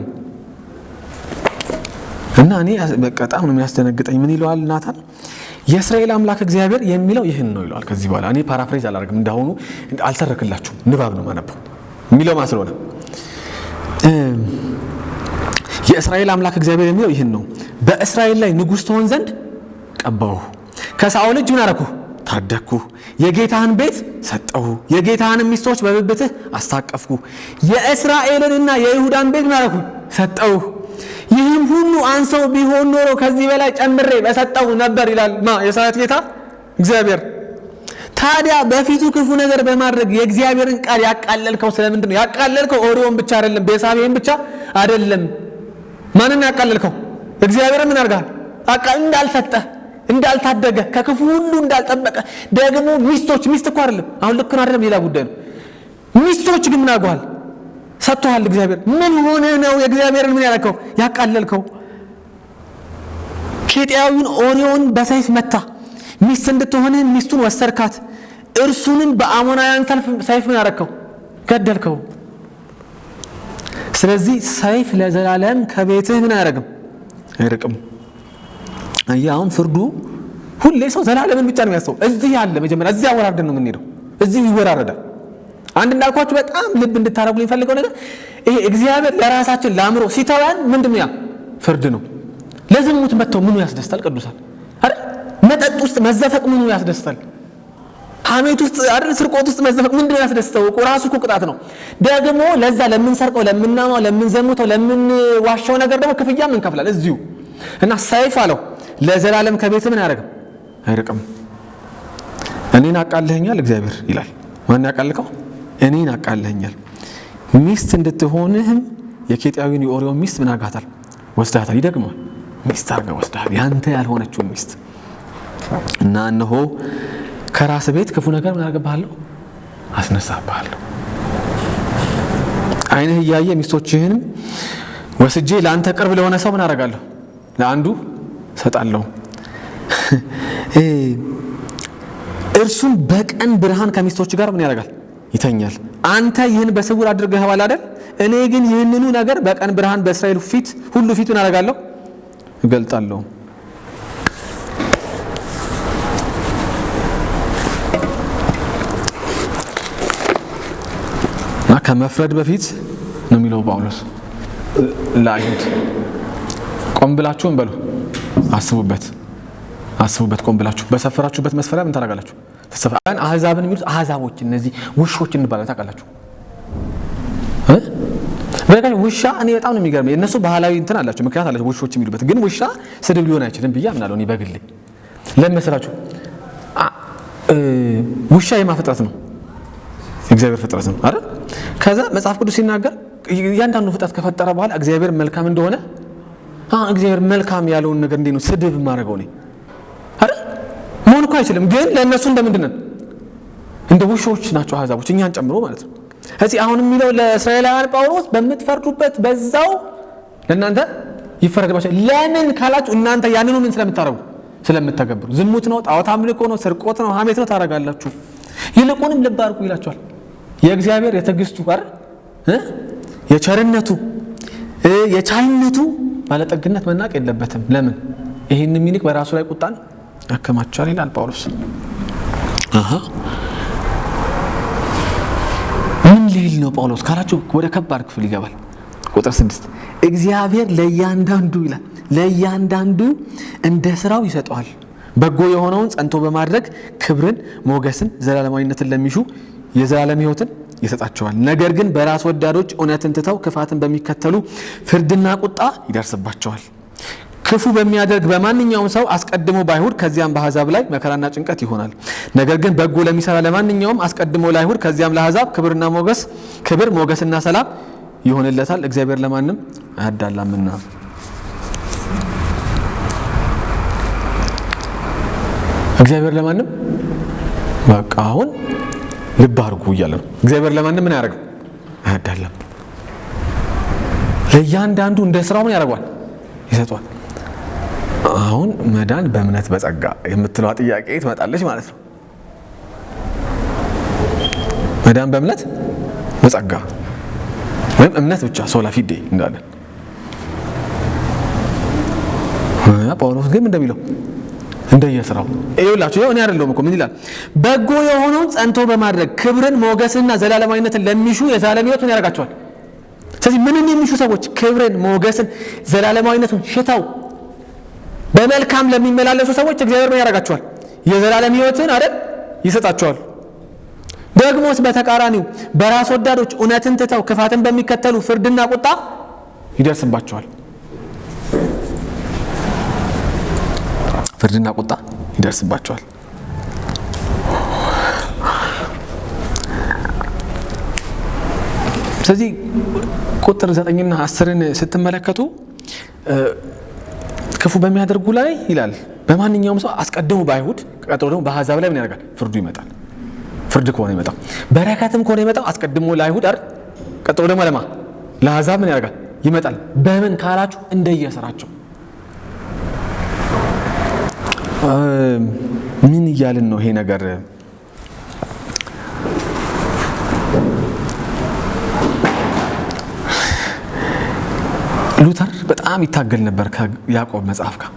እና እኔ በጣም ነው የሚያስደነግጠኝ። ምን ይለዋል ናታን? የእስራኤል አምላክ እግዚአብሔር የሚለው ይህን ነው ይለዋል። ከዚህ በኋላ እኔ ፓራፍሬዝ አላደርግም፣ እንዳሁኑ አልተረክላችሁም፣ ንባብ ነው ማነበው የሚለው ማስለሆነ የእስራኤል አምላክ እግዚአብሔር የሚለው ይህን ነው። በእስራኤል ላይ ንጉሥ ትሆን ዘንድ ቀባሁ፣ ከሳኦል እጅ ምን አደረኩህ? ታደግኩህ፣ የጌታህን ቤት ሰጠሁ፣ የጌታህን ሚስቶች በብብትህ አስታቀፍኩ፣ የእስራኤልንና የይሁዳን ቤት ምን አደረኩህ? ሰጠሁ። ይህም ሁሉ አንሰው ቢሆን ኖሮ ከዚህ በላይ ጨምሬ በሰጠሁ ነበር ይላል የሰራዊት ጌታ እግዚአብሔር። ታዲያ በፊቱ ክፉ ነገር በማድረግ የእግዚአብሔርን ቃል ያቃለልከው ስለምንድን ነው? ያቃለልከው ኦሪዮን ብቻ አይደለም፣ ቤሳቤን ብቻ አይደለም። ማንን ያቃለልከው? እግዚአብሔርን ምን አድርጋል? እንዳልሰጠ፣ እንዳልታደገ፣ ከክፉ ሁሉ እንዳልጠበቀ፣ ደግሞ ሚስት እኮ አይደለም አሁን ልክ ነው አይደለም ሌላ ጉዳይ ነው። ሚስቶች ግን ምን አድርገዋል? ሰጥቷል እግዚአብሔር። ምን ሆነ ነው የእግዚአብሔርን ምን ያደረከው? ያቃለልከው። ኬጢያዊውን ኦሪዮን በሰይፍ መታ፣ ሚስት እንድትሆንህ ሚስቱን ወሰድካት፣ እርሱንም በአሞናውያን ሰይፍ ምን ያደረከው? ገደልከው። ስለዚህ ሰይፍ ለዘላለም ከቤትህ ምን አያደርግም? አይርቅም። አሁን ፍርዱ ሁሌ ሰው ዘላለምን ብቻ ነው የሚያስበው። እዚህ ያለ መጀመሪያ እዚህ አወራርደን ነው የምንሄደው። እዚህ ይወራረዳል። አንድ እንዳልኳችሁ በጣም ልብ እንድታረጉ የሚፈልገው ነገር ይሄ እግዚአብሔር ለራሳችን ለአእምሮ ሲተወን ምንድነው? ያ ፍርድ ነው። ለዝሙት መተው ምኑ ያስደስታል? ቅዱሳን አይደል? መጠጥ ውስጥ መዘፈቅ ምኑ ያስደስታል? ሐሜት ውስጥ አይደል? ስርቆት ውስጥ መዘፈቅ ምንድነው ያስደስተው? ራሱ እኮ ቅጣት ነው። ደግሞ ለዛ ለምንሰርቀው፣ ለምናማው፣ ለምንዘሙተው፣ ለምንዋሻው ነገር ደግሞ ክፍያም እንከፍላለን እዚሁ። እና ሰይፍ አለው ለዘላለም ከቤት ምን ያደርግም? አይርቅም። እኔን አቃልኸኛል እግዚአብሔር ይላል። ማን ያቃልከው? እኔን አቃልኸኛል። ሚስት እንድትሆንህም የኬጢያዊውን የኦሪዮን ሚስት ምን አድርጋታል? ወስዳታል። ይደግማል። ሚስት አድርገህ ወስዳታል፣ ያንተ ያልሆነችውን ሚስት። እና እነሆ ከራስ ቤት ክፉ ነገር ምን አድርግብሃለሁ? አስነሳብሃለሁ። ዓይንህ እያየ ሚስቶችህንም ወስጄ ለአንተ ቅርብ ለሆነ ሰው ምን አደርጋለሁ? ለአንዱ ሰጣለሁ። እርሱም በቀን ብርሃን ከሚስቶች ጋር ምን ያደርጋል? ይተኛል። አንተ ይህን በስውር አድርገኸዋል አይደል? እኔ ግን ይህንኑ ነገር በቀን ብርሃን በእስራኤል ፊት ሁሉ ፊት ምን አደርጋለሁ? እገልጣለሁ። እና ከመፍረድ በፊት ነው የሚለው ጳውሎስ ለአይሁድ። ቆም ብላችሁ እንበሉ፣ አስቡበት። ቆም ብላችሁ በሰፈራችሁበት መስፈሪያ ምን ታደርጋላችሁ? ተሰፋን አህዛብን የሚሉት አህዛቦች እነዚህ ውሾች እንባላለን ታውቃላችሁ። በቃ ውሻ እኔ በጣም ነው የሚገርመኝ። እነሱ ባህላዊ እንትን አላቸው ምክንያት አላቸው ውሾች የሚሉበት። ግን ውሻ ስድብ ሊሆን አይችልም ብዬ አምናለሁ እኔ በግሌ። ለምን መሰላችሁ? ውሻ የማፍጥረት ነው እግዚአብሔር ፍጥረት ነው አይደል? ከዛ መጽሐፍ ቅዱስ ሲናገር እያንዳንዱ ፍጥረት ከፈጠረ በኋላ እግዚአብሔር መልካም እንደሆነ እግዚአብሔር መልካም ያለውን ነገር እንዴት ነው ስድብ ማድረገው ነው አይደል? መሆን እኮ አይችልም። ግን ለእነሱ እንደምንድን ነው? እንደ ውሾች ናቸው አሕዛቦች እኛን ጨምሮ ማለት ነው። እዚህ አሁን የሚለው ለእስራኤላውያን ጳውሎስ በምትፈርዱበት በዛው ለእናንተ ይፈረድባችኋል። ለምን ካላችሁ እናንተ ያንኑ ምን ስለምታረጉ ስለምትተገብሩ። ዝሙት ነው፣ ጣዖት አምልኮ ነው፣ ስርቆት ነው፣ ሐሜት ነው ታረጋላችሁ። ይልቁንም ልብ አድርጉ ይላችኋል። የእግዚአብሔር የትዕግስቱ ጋር የቸርነቱ የቻይነቱ ባለጠግነት መናቅ የለበትም። ለምን ይሄን የሚንቅ በራሱ ላይ ቁጣን ያከማቻል ይላል ጳውሎስ። ምን ሊል ነው ጳውሎስ ካላችሁ ወደ ከባድ ክፍል ይገባል። ቁጥር 6 እግዚአብሔር ለእያንዳንዱ ይላል ለእያንዳንዱ እንደ ስራው ይሰጠዋል። በጎ የሆነውን ጸንቶ በማድረግ ክብርን፣ ሞገስን፣ ዘላለማዊነትን ለሚሹ የዘላለም ሕይወትን ይሰጣቸዋል። ነገር ግን በራስ ወዳዶች እውነትን ትተው ክፋትን በሚከተሉ ፍርድና ቁጣ ይደርስባቸዋል። ክፉ በሚያደርግ በማንኛውም ሰው አስቀድሞ በአይሁድ ከዚያም በአሕዛብ ላይ መከራና ጭንቀት ይሆናል። ነገር ግን በጎ ለሚሰራ ለማንኛውም አስቀድሞ ለአይሁድ ከዚያም ለአሕዛብ ክብር ሞገስና ሰላም ይሆንለታል። እግዚአብሔር ለማንም አያዳላምና። እግዚአብሔር ለማንም በቃ አሁን ልብ አድርጉ እያለ ነው። እግዚአብሔር ለማንም ምን ያደርገው አያዳላም። ለእያንዳንዱ እንደ ስራው ምን ያደርገዋል ይሰጠዋል። አሁን መዳን በእምነት በጸጋ የምትለዋ ጥያቄ ትመጣለች ማለት ነው። መዳን በእምነት በጸጋ ወይም እምነት ብቻ ሶላ ፊዴ እንዳለን ጳውሎስ ግን እንደሚለው እንደየስራው ይኸውላችሁ እኔ አይደለሁም እኮ ምን ይላል? በጎ የሆነውን ጸንቶ በማድረግ ክብርን ሞገስንና ዘላለማዊነትን ለሚሹ የዘላለም ሕይወት ምን ያደርጋቸዋል? ስለዚህ ምንም የሚሹ ሰዎች ክብርን ሞገስን ዘላለማዊነቱን ሽተው በመልካም ለሚመላለሱ ሰዎች እግዚአብሔር ምን ያደርጋቸዋል? የዘላለም ሕይወትን አይደል ይሰጣቸዋል። ደግሞስ በተቃራኒው በራስ ወዳዶች እውነትን ትተው ክፋትን በሚከተሉ ፍርድና ቁጣ ይደርስባቸዋል። ፍርድና ቁጣ ይደርስባቸዋል። ስለዚህ ቁጥር 9ና 10ን ስትመለከቱ ክፉ በሚያደርጉ ላይ ይላል በማንኛውም ሰው አስቀድሞ በአይሁድ ቀጥሎ ደግሞ በአሕዛብ ላይ ምን ያደርጋል? ፍርዱ ይመጣል። ፍርድ ከሆነ ይመጣው በረከትም ከሆነ ይመጣው አስቀድሞ ለአይሁድ አይደል? ቀጥሎ ደግሞ ለማ ለአሕዛብ ምን ያደርጋል? ይመጣል። በምን ካላችሁ እንደየስራቸው። ምን እያልን ነው? ይሄ ነገር ሉተር በጣም ይታገል ነበር ከያዕቆብ መጽሐፍ ጋር።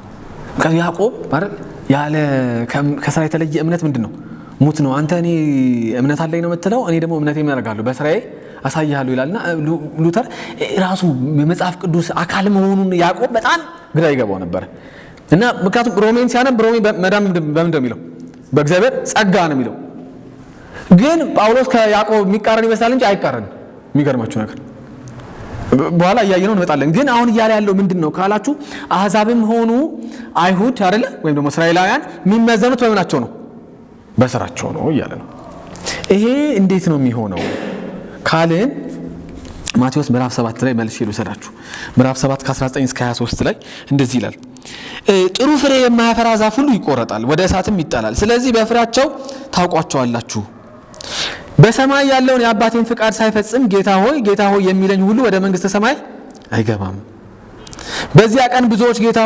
ያዕቆብ ማለት ያለ ከስራ የተለየ እምነት ምንድን ነው? ሙት ነው። አንተ እኔ እምነት አለኝ ነው የምትለው፣ እኔ ደግሞ እምነቴን አደርጋለሁ በስራዬ አሳይሃለሁ ይላልና ሉተር ራሱ የመጽሐፍ ቅዱስ አካል መሆኑን ያዕቆብ በጣም ግራ ይገባው ነበር። እና ምክንያቱም ሮሜን ሲያነብ ሮሜ መዳን በምንድን ነው የሚለው? በእግዚአብሔር ጸጋ ነው የሚለው። ግን ጳውሎስ ከያዕቆብ የሚቃረን ይመስላል እንጂ አይቃረን። የሚገርማችሁ ነገር በኋላ እያየነው እንመጣለን። ግን አሁን እያለ ያለው ምንድን ነው ካላችሁ አሕዛብም ሆኑ አይሁድ አይደለ ወይም ደግሞ እስራኤላውያን የሚመዘኑት በምናቸው ነው? በስራቸው ነው እያለ ነው። ይሄ እንዴት ነው የሚሆነው ካልን ማቴዎስ ምዕራፍ 7 ላይ መልሼ ልውሰዳችሁ። ምዕራፍ 7 ከ19 እስከ 23 ላይ እንደዚህ ይላል። ጥሩ ፍሬ የማያፈራ ዛፍ ሁሉ ይቆረጣል፣ ወደ እሳትም ይጣላል። ስለዚህ በፍሬያቸው ታውቋቸዋላችሁ። በሰማይ ያለውን የአባቴን ፍቃድ ሳይፈጽም ጌታ ሆይ የሚለኝ ሁሉ ወደ መንግሥተ ሰማይ አይገባም። በዚያ ቀን ብዙዎች ጌታ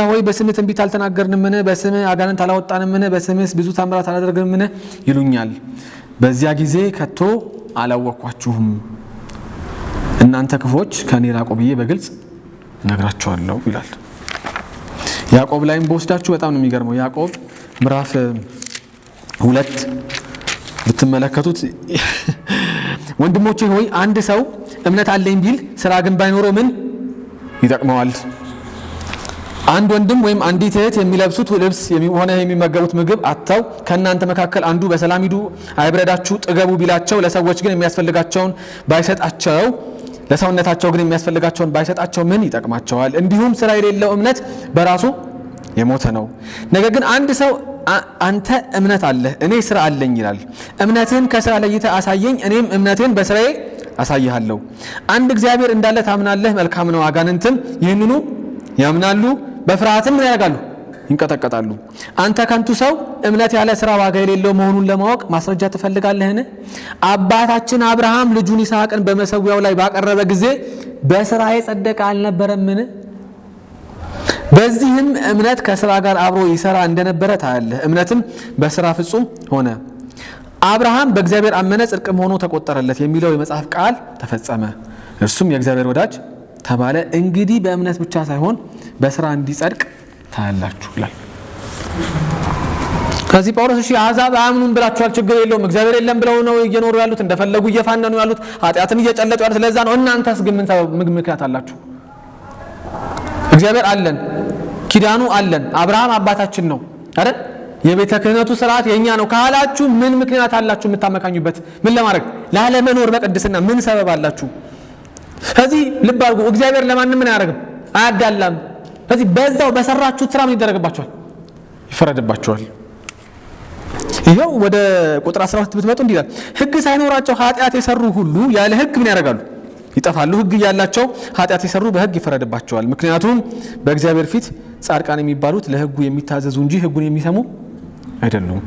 ሆይ በስምህ ትንቢት አልተናገርንምን? በስምህ አጋንንት አላወጣንምን? በስምህ ብዙ ታምራት አላደረግንምን? ይሉኛል። በዚያ ጊዜ ከቶ አላወቅኳችሁም፣ እናንተ ክፉዎች ከኔ ራቁ ብዬ በግልጽ እነግራችኋለሁ ይላል። ያዕቆብ ላይም በወስዳችሁ በጣም ነው የሚገርመው። ያዕቆብ ምዕራፍ 2 ብትመለከቱት ወንድሞቼ ሆይ አንድ ሰው እምነት አለኝ ቢል ስራ ግን ባይኖረው ምን ይጠቅመዋል? አንድ ወንድም ወይም አንዲት እህት የሚለብሱት ልብስ ሆነ የሚመገቡት ምግብ አጥተው ከእናንተ መካከል አንዱ በሰላም ሂዱ አይብረዳችሁ ጥገቡ ቢላቸው ለሰዎች ግን የሚያስፈልጋቸውን ባይሰጣቸው ለሰውነታቸው ግን የሚያስፈልጋቸውን ባይሰጣቸው ምን ይጠቅማቸዋል? እንዲሁም ስራ የሌለው እምነት በራሱ የሞተ ነው። ነገር ግን አንድ ሰው አንተ እምነት አለህ እኔ ስራ አለኝ ይላል። እምነትህን ከስራ ለይተህ አሳየኝ እኔም እምነቴን በስራዬ አሳይሃለሁ። አንድ እግዚአብሔር እንዳለ ታምናለህ፣ መልካም ነው። አጋንንትም ይህንኑ ያምናሉ፣ በፍርሃትም ምን ያደርጋሉ? ይንቀጠቀጣሉ። አንተ ከንቱ ሰው እምነት ያለ ስራ ዋጋ የሌለው መሆኑን ለማወቅ ማስረጃ ትፈልጋለህን? አባታችን አብርሃም ልጁን ይስሐቅን በመሰዊያው ላይ ባቀረበ ጊዜ በስራ የጸደቀ አልነበረምን? በዚህም እምነት ከስራ ጋር አብሮ ይሰራ እንደነበረ ታያለህ። እምነትም በስራ ፍጹም ሆነ። አብርሃም በእግዚአብሔር አመነ ጽድቅም ሆኖ ተቆጠረለት የሚለው የመጽሐፍ ቃል ተፈጸመ፣ እርሱም የእግዚአብሔር ወዳጅ ተባለ። እንግዲህ በእምነት ብቻ ሳይሆን በስራ እንዲጸድቅ ታያላችሁ ይላል። ከዚህ ጳውሎስ እሺ አሕዛብ አያምኑም ብላችኋል፣ ችግር የለውም እግዚአብሔር የለም ብለው ነው እየኖሩ ያሉት፣ እንደፈለጉ እየፋነኑ ያሉት፣ ኃጢአትን እየጨለጡ ያሉት፣ ለዛ ነው። እናንተስ ግን ምን ምክንያት አላችሁ? እግዚአብሔር አለን፣ ኪዳኑ አለን፣ አብርሃም አባታችን ነው አይደል? የቤተ ክህነቱ ስርዓት የኛ ነው ካላችሁ ምን ምክንያት አላችሁ የምታመካኙበት? ምን ለማድረግ ላለመኖር በቅድስና ምን ሰበብ አላችሁ? ስለዚህ ልብ አድርጉ፣ እግዚአብሔር ለማንም ምን አያደርግም፣ አያዳላም። ስለዚህ በዛው በሰራችሁት ስራ ምን ይደረግባችኋል? ይፈረድባችኋል። ይሄው ወደ ቁጥር 12 ብትመጡ እንዲህ ይላል፣ ሕግ ሳይኖራቸው ኃጢአት የሰሩ ሁሉ ያለ ሕግ ምን ያደርጋሉ? ይጠፋሉ። ሕግ ያላቸው ኃጢአት የሰሩ በሕግ ይፈረድባቸዋል። ምክንያቱም በእግዚአብሔር ፊት ጻድቃን የሚባሉት ለሕጉ የሚታዘዙ እንጂ ሕጉን የሚሰሙ አይደሉም።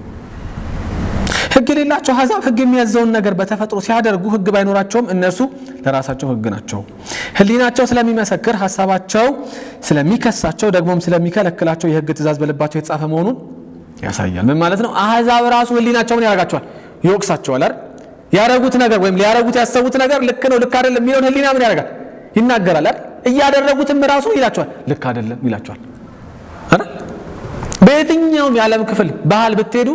ሕግ የሌላቸው አሕዛብ ሕግ የሚያዘውን ነገር በተፈጥሮ ሲያደርጉ ሕግ ባይኖራቸውም እነርሱ ለራሳቸው ሕግ ናቸው። ሕሊናቸው ስለሚመሰክር ሐሳባቸው ስለሚከሳቸው ደግሞም ስለሚከለክላቸው የሕግ ትእዛዝ በልባቸው የተጻፈ መሆኑን ያሳያል። ምን ማለት ነው? አሕዛብ ራሱ ሕሊናቸው ምን ያደርጋቸዋል? ይወቅሳቸዋል አይደል? ያደረጉት ነገር ወይም ሊያደርጉት ያሰቡት ነገር ልክ ነው ልክ አይደለም የሚለውን ሕሊና ምን ያደርጋል? ይናገራል አይደል? እያደረጉትም ራሱ ይላቸዋል ልክ አይደለም ይላቸዋል አይደል? በየትኛውም የዓለም ክፍል ባህል ብትሄዱ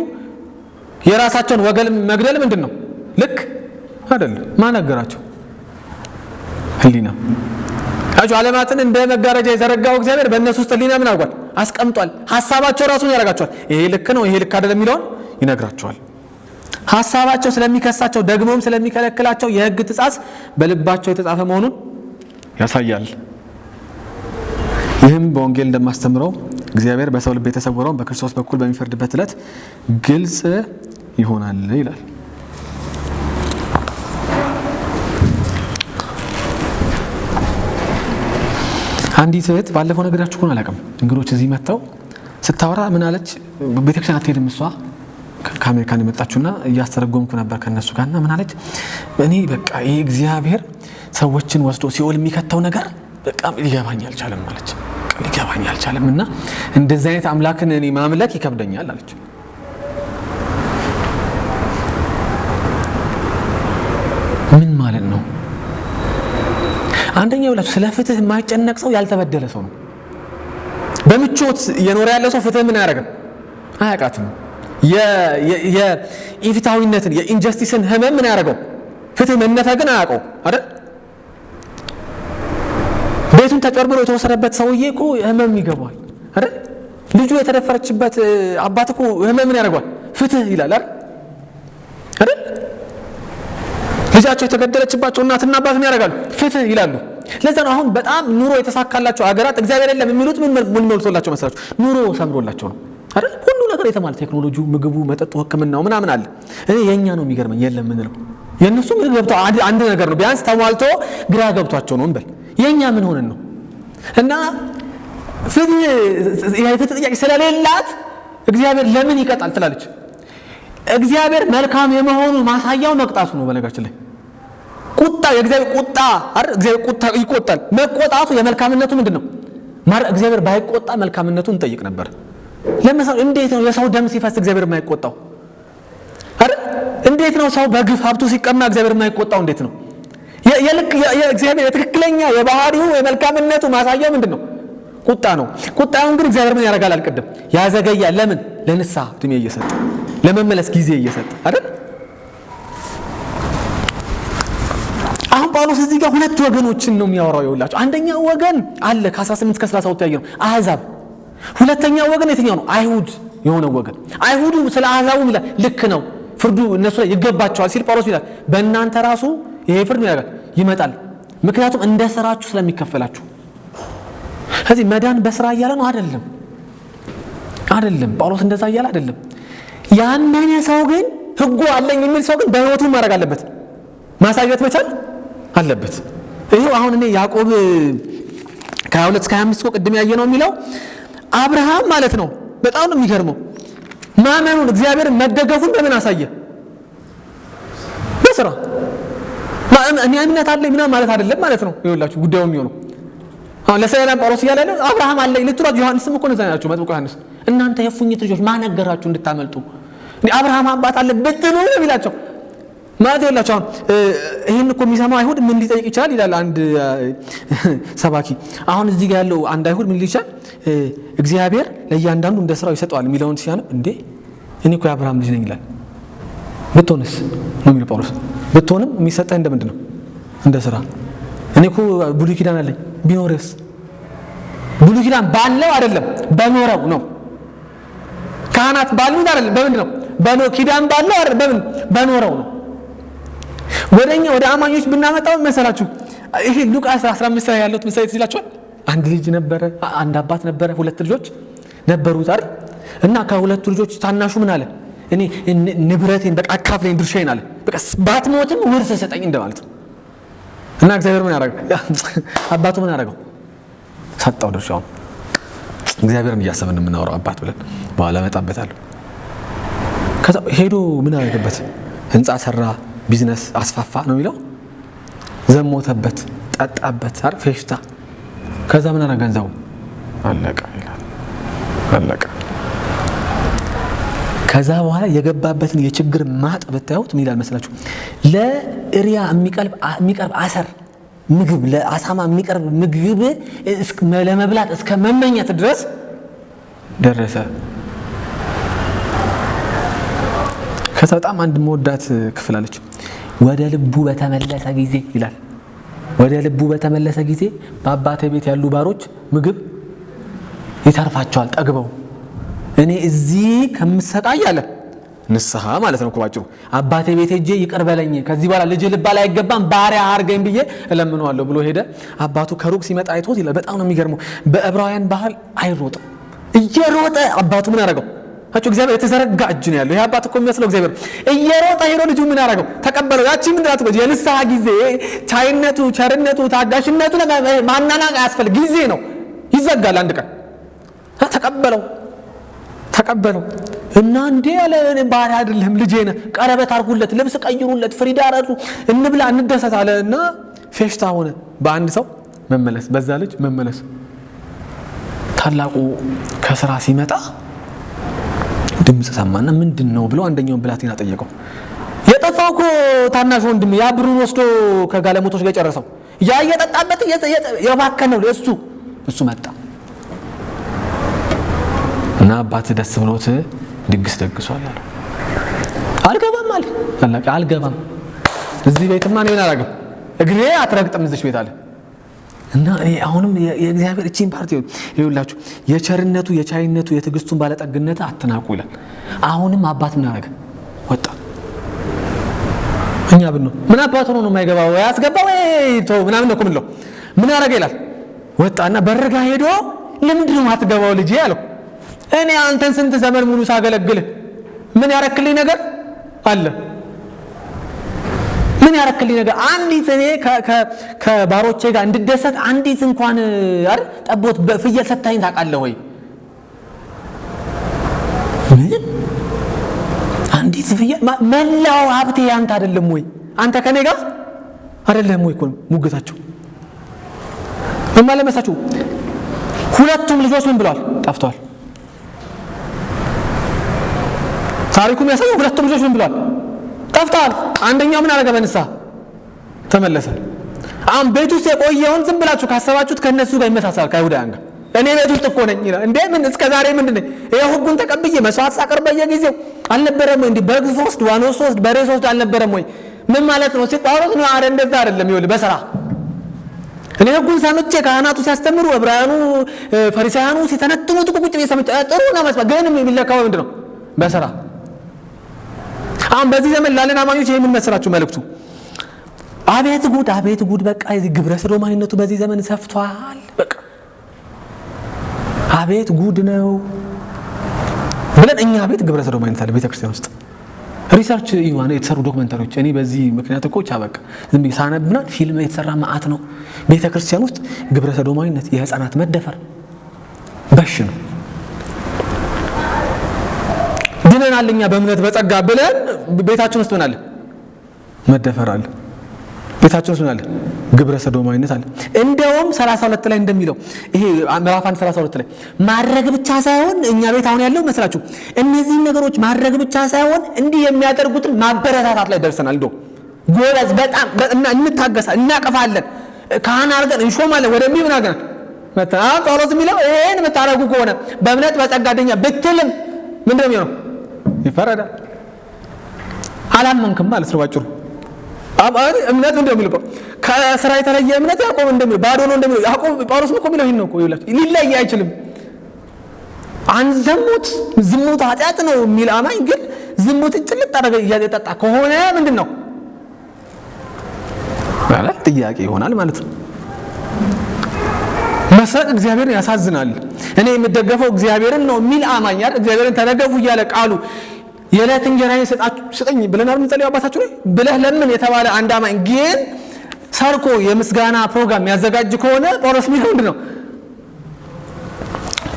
የራሳቸውን ወገን መግደል ምንድን ነው? ልክ አይደለም። ማን ነገራቸው? ሕሊና። አጁ ዓለማትን እንደ መጋረጃ የዘረጋው እግዚአብሔር በእነሱ ውስጥ ሕሊና ምን አድርጓል? አስቀምጧል። ሐሳባቸው ራሱን ያደርጋቸዋል። ይሄ ልክ ነው ይሄ ልክ አይደለም የሚለውን ይነግራቸዋል። ሐሳባቸው ስለሚከሳቸው ደግሞም ስለሚከለክላቸው የሕግ ትእዛዝ በልባቸው የተጻፈ መሆኑን ያሳያል። ይህም በወንጌል እንደማስተምረው እግዚአብሔር በሰው ልብ የተሰወረውን በክርስቶስ በኩል በሚፈርድበት ዕለት ግልጽ ይሆናል ይላል። አንዲት እህት ባለፈው ነገራችሁ ሆነ አላውቅም፣ እንግዶች እዚህ መጥተው ስታወራ ምን አለች? ቤተክርስቲያን አትሄድም እሷ ከአሜሪካን የመጣችውና እያስተረጎምኩ ነበር ከነሱ ጋርና ምን አለች? እኔ በቃ ይሄ እግዚአብሔር ሰዎችን ወስዶ ሲኦል የሚከተው ነገር በቃ ሊገባኝ አልቻለም አለች። ሊገባኝ አልቻለም እና እንደዚህ አይነት አምላክን እኔ ማምለክ ይከብደኛል አለች። ምን ማለት ነው? አንደኛው ብላችሁ ስለ ፍትህ የማይጨነቅ ሰው ያልተበደለ ሰው ነው። በምቾት እየኖረ ያለ ሰው ፍትህ ምን አያደርግም? አያውቃትም። የኢፍትሃዊነትን የኢንጀስቲስን ህመም ምን ያደርገው? ፍትህ መነፈግን አያውቀው አይደል? ቤቱን ተጨርብሮ የተወሰደበት ሰውዬ እኮ ህመም ይገባዋል አይደል? ልጁ የተደፈረችበት አባት እኮ ህመም ምን ያደርገዋል? ፍትህ ይላል አይደል? ልጃቸው የተገደለችባቸው እናትና አባት ምን ያደርጋሉ? ፍትህ ይላሉ። ለዛ ነው አሁን በጣም ኑሮ የተሳካላቸው አገራት እግዚአብሔር የለም የሚሉት ምን ሞልቶላቸው መሰላችሁ? ኑሮ ሰምሮላቸው ነው አይደል? ሁሉ ነገር የተሟላ ቴክኖሎጂው፣ ምግቡ፣ መጠጡ፣ ህክምናው ምናምን አለ። እኔ የኛ ነው የሚገርመኝ የለም ምንለው። የነሱ ምን ገብተው አንድ ነገር ነው ቢያንስ ተሟልቶ ግራ ገብቷቸው ነው እንበል። የኛ ምን ሆነን ነው? እና ፍትህ ጥያቄ ስለሌላት እግዚአብሔር ለምን ይቀጣል ትላለች። እግዚአብሔር መልካም የመሆኑ ማሳያው መቅጣቱ ነው። በነገራችን ላይ ቁጣ የእግዚአብሔር ቁጣ አይደል? እግዚአብሔር ቁጣ ይቆጣል። መቆጣቱ የመልካምነቱ ምንድነው? እግዚአብሔር ባይቆጣ መልካምነቱን እንጠይቅ ነበር። ለምሳሌ እንዴት ነው የሰው ደም ሲፈስ እግዚአብሔር የማይቆጣው አይደል? እንዴት ነው ሰው በግፍ ሀብቱ ሲቀማ እግዚአብሔር የማይቆጣው? እንዴት ነው? የእግዚአብሔር የትክክለኛ የባህሪው የመልካምነቱ ማሳያው ምንድነው? ቁጣ ነው። ቁጣውን ግን እግዚአብሔር ምን ያደርጋል? አልቀድም ያዘገያል። ለምን? ለንስሐ እድሜ እየሰጠ ለመመለስ ጊዜ እየሰጠ አይደል? አሁን ጳውሎስ እዚህ ጋር ሁለት ወገኖችን ነው የሚያወራው። ይኸውላችሁ አንደኛው ወገን አለ ከ18 እስከ 32 ያየነው አሕዛብ ሁለተኛው ወገን የትኛው ነው? አይሁድ የሆነው ወገን። አይሁዱ ስለ አሕዛቡ ይላል ልክ ነው ፍርዱ እነሱ ላይ ይገባቸዋል ሲል ጳውሎስ ይላል በእናንተ ራሱ ይሄ ፍርድ ይመጣል፣ ምክንያቱም እንደ ስራችሁ ስለሚከፈላችሁ። ስለዚህ መዳን በስራ እያለ ነው አይደለም። ጳውሎስ እንደዛ እያለ አይደለም። ያመነ ሰው ግን ህጉ አለኝ የሚል ሰው ግን በህይወቱ ማድረግ አለበት፣ ማሳየት መቻል አለበት። ይሄው አሁን እኔ ያዕቆብ ከ22 እስከ 25 ቅድም ያየነው የሚለው አብርሃም ማለት ነው። በጣም ነው የሚገርመው ማመኑን እግዚአብሔር መደገፉን በምን አሳየ? በስራ እኔ እምነት አለኝ ምናምን ማለት አይደለም ማለት ነው። ይኸውላችሁ ጉዳዩ የሚሆነው አሁን ለሰላም ጳውሎስ እያለ ነው አብርሃም አለኝ ልትሏት ዮሐንስም እኮ ነው ናቸው መጥምቁ ዮሐንስ እናንተ የፉኝት ልጆች ማን ነገራችሁ እንድታመልጡ እንዴ አብርሃም አባት አለ ብትሉ ነው የሚላቸው ማለት ይኸውላችሁ። አሁን ይሄን እኮ የሚሰማው አይሁድ ምን ሊጠይቅ ይችላል ይላል አንድ ሰባኪ። አሁን እዚህ ጋር ያለው አንድ አይሁድ ምን ሊልቻል እግዚአብሔር ለእያንዳንዱ እንደ ስራው ይሰጠዋል የሚለውን ሲያነብ እንዴ እኔ እኮ የአብርሃም ልጅ ነኝ ይላል። ብትሆንስ ነው የሚለው ጳውሎስ። ብትሆንም የሚሰጠህ እንደምንድን ነው? እንደ ስራ። እኔ እኮ ብሉይ ኪዳን አለኝ ቢኖርስ? ብሉይ ኪዳን ባለው አይደለም በኖረው ነው። ካህናት ባሉት አይደለም በምንድን ነው? በኖር ኪዳን ባለው አይደለም በምን በኖረው ነው። ወደኛ ወደ አማኞች ብናመጣው መሰላችሁ ይሄ ሉቃስ 15 ላይ ያለው ምሳሌ ትይላችኋል። አንድ ልጅ ነበረ፣ አንድ አባት ነበረ፣ ሁለት ልጆች ነበሩት አይደል? እና ከሁለቱ ልጆች ታናሹ ምን አለ? እኔ ንብረቴን በቃ አካፍለኝ ድርሻዬን አለ። በቃ ባትሞትም ውርስ ሰጠኝ እንደማለት ነው። እና እግዚአብሔር ምን ያደርጋል? አባቱ ምን ያደርጋል? ሰጠው ድርሻውን። እግዚአብሔርን እያሰብን የምናወራው አባት ብለን በኋላ እመጣበታለሁ። ከዛ ሄዶ ምን ያደርግበት? ህንፃ ሰራ፣ ቢዝነስ አስፋፋ ነው የሚለው። ዘሞተበት፣ ጠጣበት አይደል? ፌሽታ። ከዛ ምን አደረገ? ገንዘቡ አለቀ ይላል። አለቀ። ከዛ በኋላ የገባበትን የችግር ማጥ ብታዩት ምን ይላል መስላችሁ? ለእሪያ የሚቀርብ አሰር ምግብ፣ ለአሳማ የሚቀርብ ምግብ ለመብላት እስከ መመኘት ድረስ ደረሰ። ከዛ በጣም አንድ መወዳት ክፍል አለች። ወደ ልቡ በተመለሰ ጊዜ ይላል። ወደ ልቡ በተመለሰ ጊዜ በአባቴ ቤት ያሉ ባሮች ምግብ ይተርፋቸዋል ጠግበው፣ እኔ እዚህ ከምሰቃይ አለ ንስሐ ማለት ነው እኮ ባጭሩ። አባቴ ቤት ሄጄ ይቅር በለኝ ከዚህ በኋላ ልጅ ልባል አይገባም ባሪያ አርገኝ ብዬ እለምነዋለሁ ብሎ ሄደ። አባቱ ከሩቅ ሲመጣ አይቶት ይላል። በጣም ነው የሚገርመው። በዕብራውያን ባህል አይሮጥም፣ እየሮጠ አባቱ ምን ያደረገው? እግዚአብሔር የተዘረጋ እጅ ነው ያለው። ይሄ አባት እኮ የሚመስለው እግዚአብሔር እየሮጠ ሄዶ ልጁ ምን ያደረገው? ተቀበለው። ያቺ ምን ራት ነው የንስሐ ጊዜ፣ ቻይነቱ፣ ቸርነቱ፣ ታጋሽነቱ ማናናቅ አያስፈልግ ጊዜ ነው። ይዘጋል አንድ ቀን። ተቀበለው እና እንዴ ያለ ባሪያ አይደለም ልጄ ነህ፣ ቀረበት አርጉለት፣ ልብስ ቀይሩለት፣ ፍሪዳ አረዱ፣ እንብላ እንደሰት አለ እና ፌሽታ ሆነ። በአንድ ሰው መመለስ፣ በዛ ልጅ መመለስ። ታላቁ ከስራ ሲመጣ ድምጽ ሰማና ምንድነው ብሎ አንደኛውን ብላቴና ጠየቀው። የጠፋው እኮ ታናሽ ወንድም ያ ብሩን ወስዶ ከጋለሞቶች ጋር ጨረሰው። ያ እየጠጣበት የባከነው እሱ መጣ እና አባት ደስ ብሎት ድግስ ደግሷል አለ። አልገባም አለ። አልገባም እዚህ ቤትማ ነው ያላረገው፣ እግሬ አትረግጥም እዚህ ቤት አለ። እና አሁንም የእግዚአብሔር እቺን ፓርቲ ይኸውላችሁ የቸርነቱ፣ የቻይነቱ፣ የትዕግስቱን ባለጠግነት አትናቁ ይላል። አሁንም አባት ምን አደረገ? ወጣ። እኛ ብንው ምን አባት ሆኖ ነው የማይገባው? ያስገባው ተው ምናምን ነው እኮ ምንለው። ምን አደረገ ይላል? ወጣና በረጋ ሄዶ ለምንድን ነው የማትገባው ልጄ አለው። እኔ አንተን ስንት ዘመን ሙሉ ሳገለግል ምን ያረክልኝ ነገር አለ? ምን ያረክልኝ ነገር? አንዲት እኔ ከባሮቼ ጋር እንድደሰት አንዲት እንኳን አይደል ጠቦት በፍየል ሰታኝ ታውቃለህ ወይ? ምን አንዲት ፍየል? መላው ሀብቴ አንተ አይደለም ወይ? አንተ ከኔ ጋር አይደለም ወይ? እኮ ሙግታቸው ምን ማለት መሰላችሁ? ሁለቱም ልጆች ምን ብለዋል? ጠፍተዋል። ታሪኩ የሚያሳየው ሁለቱም ልጆች ምን ብለዋል? ጠፍተዋል። አንደኛው ምን አደረገ? በንስሐ ተመለሰ። አሁን ቤት ውስጥ የቆየውን ዝም ብላችሁ ካሰባችሁት ከነሱ ጋር ይመሳሰላል ከይሁዳውያን ጋር። እኔ ቤት ውስጥ እኮ ነኝ ይላል። እንዴ ምን እስከ ዛሬ ምንድነው ይሄ? ህጉን ተቀብዬ መስዋዕት ሳቀርብ በየጊዜው አልነበረም ወይ? እንዴ በግ ሶስት፣ ዋኖስ ሶስት፣ በሬ ሶስት አልነበረም ወይ? ምን ማለት ነው? ሲጳውሎስ ነው አይደል? እንደዛ አይደለም። ይኸውልህ በሥራ እኔ ሕጉን ሰምቼ ካህናቱ ሲያስተምሩ ዕብራውያኑ ፈሪሳውያኑ ሲተነትኑ ቁጭ ብዬ ሰምቼ ጥሩ ነው መስማት፣ ግን የሚለካው ምንድን ነው? በሥራ። አሁን በዚህ ዘመን ላለን አማኞች ይሄ ምን መሰላችሁ መልእክቱ? አቤት ጉድ በቃ የዚህ ግብረ ሰዶማዊነቱ በዚህ ዘመን ሰፍቷል። በቃ አቤት ጉድ ነው ብለን እኛ ቤት ግብረ ሰዶማዊነት አለ ቤተክርስቲያን ውስጥ። ሪሰርች ይዋና የተሰሩ ዶክመንታሪዎች እኔ በዚህ ምክንያት እኮ በቃ ዝም ብዬ ሳነብና ፊልም የተሰራ መዓት ነው። ቤተክርስቲያን ውስጥ ግብረ ሰዶማዊነት፣ የህፃናት መደፈር በሽ ነው። ድነናል እኛ በእምነት በጸጋ ብለን ቤታችን ውስጥ ምን አለ? መደፈር አለ። ቤታችን ውስጥ ምን አለ? ግብረ ሰዶማዊነት አለ። እንደውም 32 ላይ እንደሚለው ይሄ ምዕራፍ 1 32 ላይ ማድረግ ብቻ ሳይሆን እኛ ቤት አሁን ያለው መስላችሁ እነዚህ ነገሮች ማድረግ ብቻ ሳይሆን እንዲህ የሚያደርጉትን ማበረታታት ላይ ደርሰናል። እንደው ጎበዝ በጣም እንታገሳ እናቀፋለን፣ ካህን አድርገን እንሾማለን ወደሚል ምን አገና መጣ። ጳውሎስ የሚለው ይሄን የምታረጉ ከሆነ በእምነት በጸጋ ደኛ ብትልም ምንድነው የሚሆነው? ይፈረዳል። አላመንክም ማለት ነው ባጭሩ። እምነት እንደሚለው ከሥራ የተለየ እምነት ያዕቆብ እንደሚለው ባዶ ነው እንደሚለው ያዕቆብ ጳውሎስ ነው የሚለው ይሄን ነው እኮ ይላችሁ። ሊለይ አይችልም። ዝሙት ኃጢአት ነው የሚል አማኝ ግን ዝሙትን ጭልጥ አደረገ እያጠጣ ከሆነ ምንድን ነው ማለት ጥያቄ ይሆናል ማለት ነው። መስረቅ እግዚአብሔርን ያሳዝናል። እኔ የምደገፈው እግዚአብሔርን ነው የሚል አማኝ አይደል? እግዚአብሔርን ተደገፉ እያለ ቃሉ የዕለት እንጀራዬን ስጠኝ ብለን የምንጸልየው አባታችሁ ላይ ብለህ ለምን የተባለ አንድ አማኝ ግን ሰርኮ የምስጋና ፕሮግራም ያዘጋጅ ከሆነ ጳውሎስ የሚለው ምንድን ነው?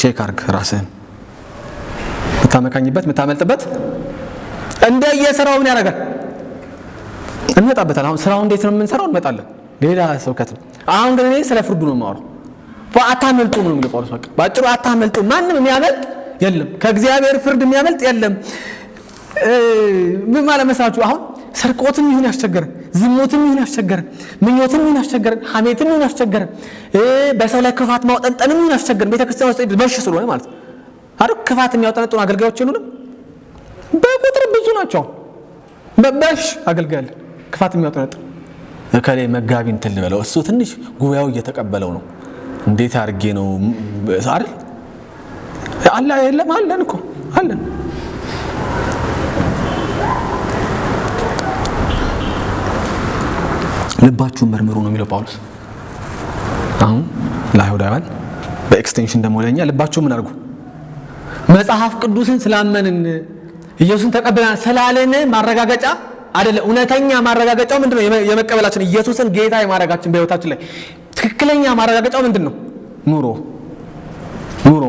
ቼክ አድርግ ራስህን። የምታመካኝበት የምታመልጥበት እንደየስራው ምን ያደርጋል? እንመጣበታል። አሁን ስራው እንዴት ነው የምንሰራው እንመጣለን። ሌላ ስብከት ነው። አሁን ግን እኔ ስለ ፍርዱ ነው የማወራው። አታመልጡ ነው የሚለው ጳውሎስ። በቃ ባጭሩ አታመልጡ። ማንም የሚያመልጥ የለም፣ ከእግዚአብሔር ፍርድ የሚያመልጥ የለም። ምን ማለት መሰላችሁ? አሁን ሰርቆትም ይሁን ያስቸገረን፣ ዝሙትም ይሁን ያስቸገረን፣ ምኞትም ይሁን ያስቸገረን፣ ሐሜትም ይሁን ያስቸገረን፣ በሰው ላይ ክፋት ማውጠንጠንም ይሁን ያስቸገረን ቤተክርስቲያን ውስጥ በሽ ስለሆነ ማለት ነው አይደል? ክፋት የሚያውጠነጥኑ አገልጋዮች የሉንም? በቁጥር ብዙ ናቸው። በሽ አገልጋይ አለ ክፋት የሚያውጠነጥኑ። እከሌ መጋቢ እንትን ልበለው እሱ ትንሽ ጉባኤው እየተቀበለው ነው እንዴት አድርጌ ነው አይደል? አለ የለም አለን እኮ አለን። ልባችሁን መርምሩ ነው የሚለው ጳውሎስ። አሁን ለአይሁዳውያን በኤክስቴንሽን ደግሞ ለኛ ልባችሁን ምን አድርጉ? መጽሐፍ ቅዱስን ስላመንን ኢየሱስን ተቀበለናል ስላለን ማረጋገጫ አይደለም። እውነተኛ ማረጋገጫው ምንድነው? የመቀበላችን ኢየሱስን ጌታ የማድረጋችን በህይወታችን ላይ ትክክለኛ ማረጋገጫው ምንድነው? ኑሮ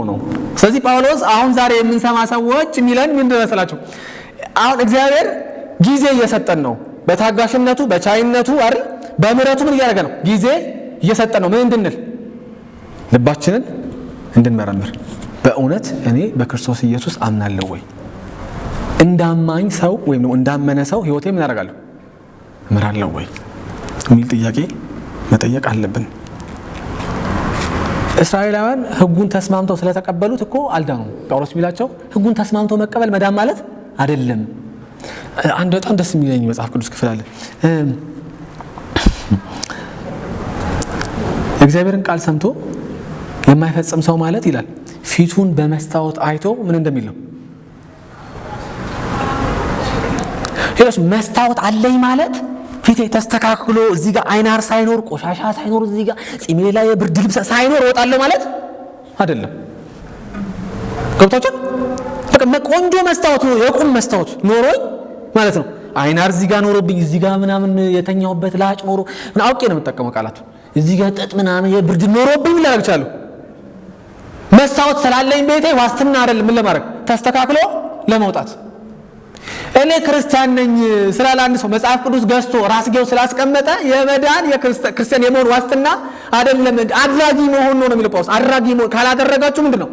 ነው። ስለዚህ ጳውሎስ አሁን ዛሬ የምንሰማ ሰዎች የሚለን ምንድነው መሰላችሁ? አሁን እግዚአብሔር ጊዜ እየሰጠን ነው። በታጋሽነቱ በቻይነቱ አይደል? በምህረቱ ምን እያደረገ ነው? ጊዜ እየሰጠን ነው። ምን እንድንል? ልባችንን እንድንመረምር። በእውነት እኔ በክርስቶስ ኢየሱስ አምናለሁ ወይ? እንዳማኝ ሰው ወይም እንዳመነ ሰው ህይወቴ ምን አደርጋለሁ? እምራለሁ ወይ የሚል ጥያቄ መጠየቅ አለብን። እስራኤላውያን ህጉን ተስማምተው ስለተቀበሉት እኮ አልዳኑም። ጳውሎስ የሚላቸው ህጉን ተስማምተው መቀበል መዳን ማለት አይደለም። አንድ በጣም ደስ የሚለኝ መጽሐፍ ቅዱስ ክፍል አለ። እግዚአብሔርን ቃል ሰምቶ የማይፈጽም ሰው ማለት ይላል ፊቱን በመስታወት አይቶ ምን እንደሚል ነው። ይኸውልሽ መስታወት አለኝ ማለት ፊቴ ተስተካክሎ እዚህ ጋር አይናር ሳይኖር ቆሻሻ ሳይኖር እዚህ ጋር ጺሜ ላይ ብርድ ልብስ ሳይኖር እወጣለሁ ማለት አይደለም። ገብታችሁ? በቃ ቆንጆ መስታወት ነው የቁም መስታወት ኖሮኝ ማለት ነው። አይናር እዚህ ጋር ኖሮብኝ እዚህ ጋር ምናምን የተኛውበት ላጭ ኖሮ ምን አውቄ ነው የምጠቀመው ቃላቱ እዚህ ጋር ጥጥ ምናምን የብርድ ኖሮብኝ ላደርግ እችላለሁ። መስታወት ስላለኝ ቤቴ ዋስትና አይደለም ምን ለማድረግ ተስተካክሎ ለመውጣት። እኔ ክርስቲያን ነኝ ስላለ አንድ ሰው መጽሐፍ ቅዱስ ገዝቶ ራስጌው ስላስቀመጠ የመዳን የክርስቲያን የመሆን ዋስትና አይደለም። አድራጊ መሆን ነው የሚለው ጳውሎስ። አድራጊ መሆን ካላደረጋችሁ ምንድነው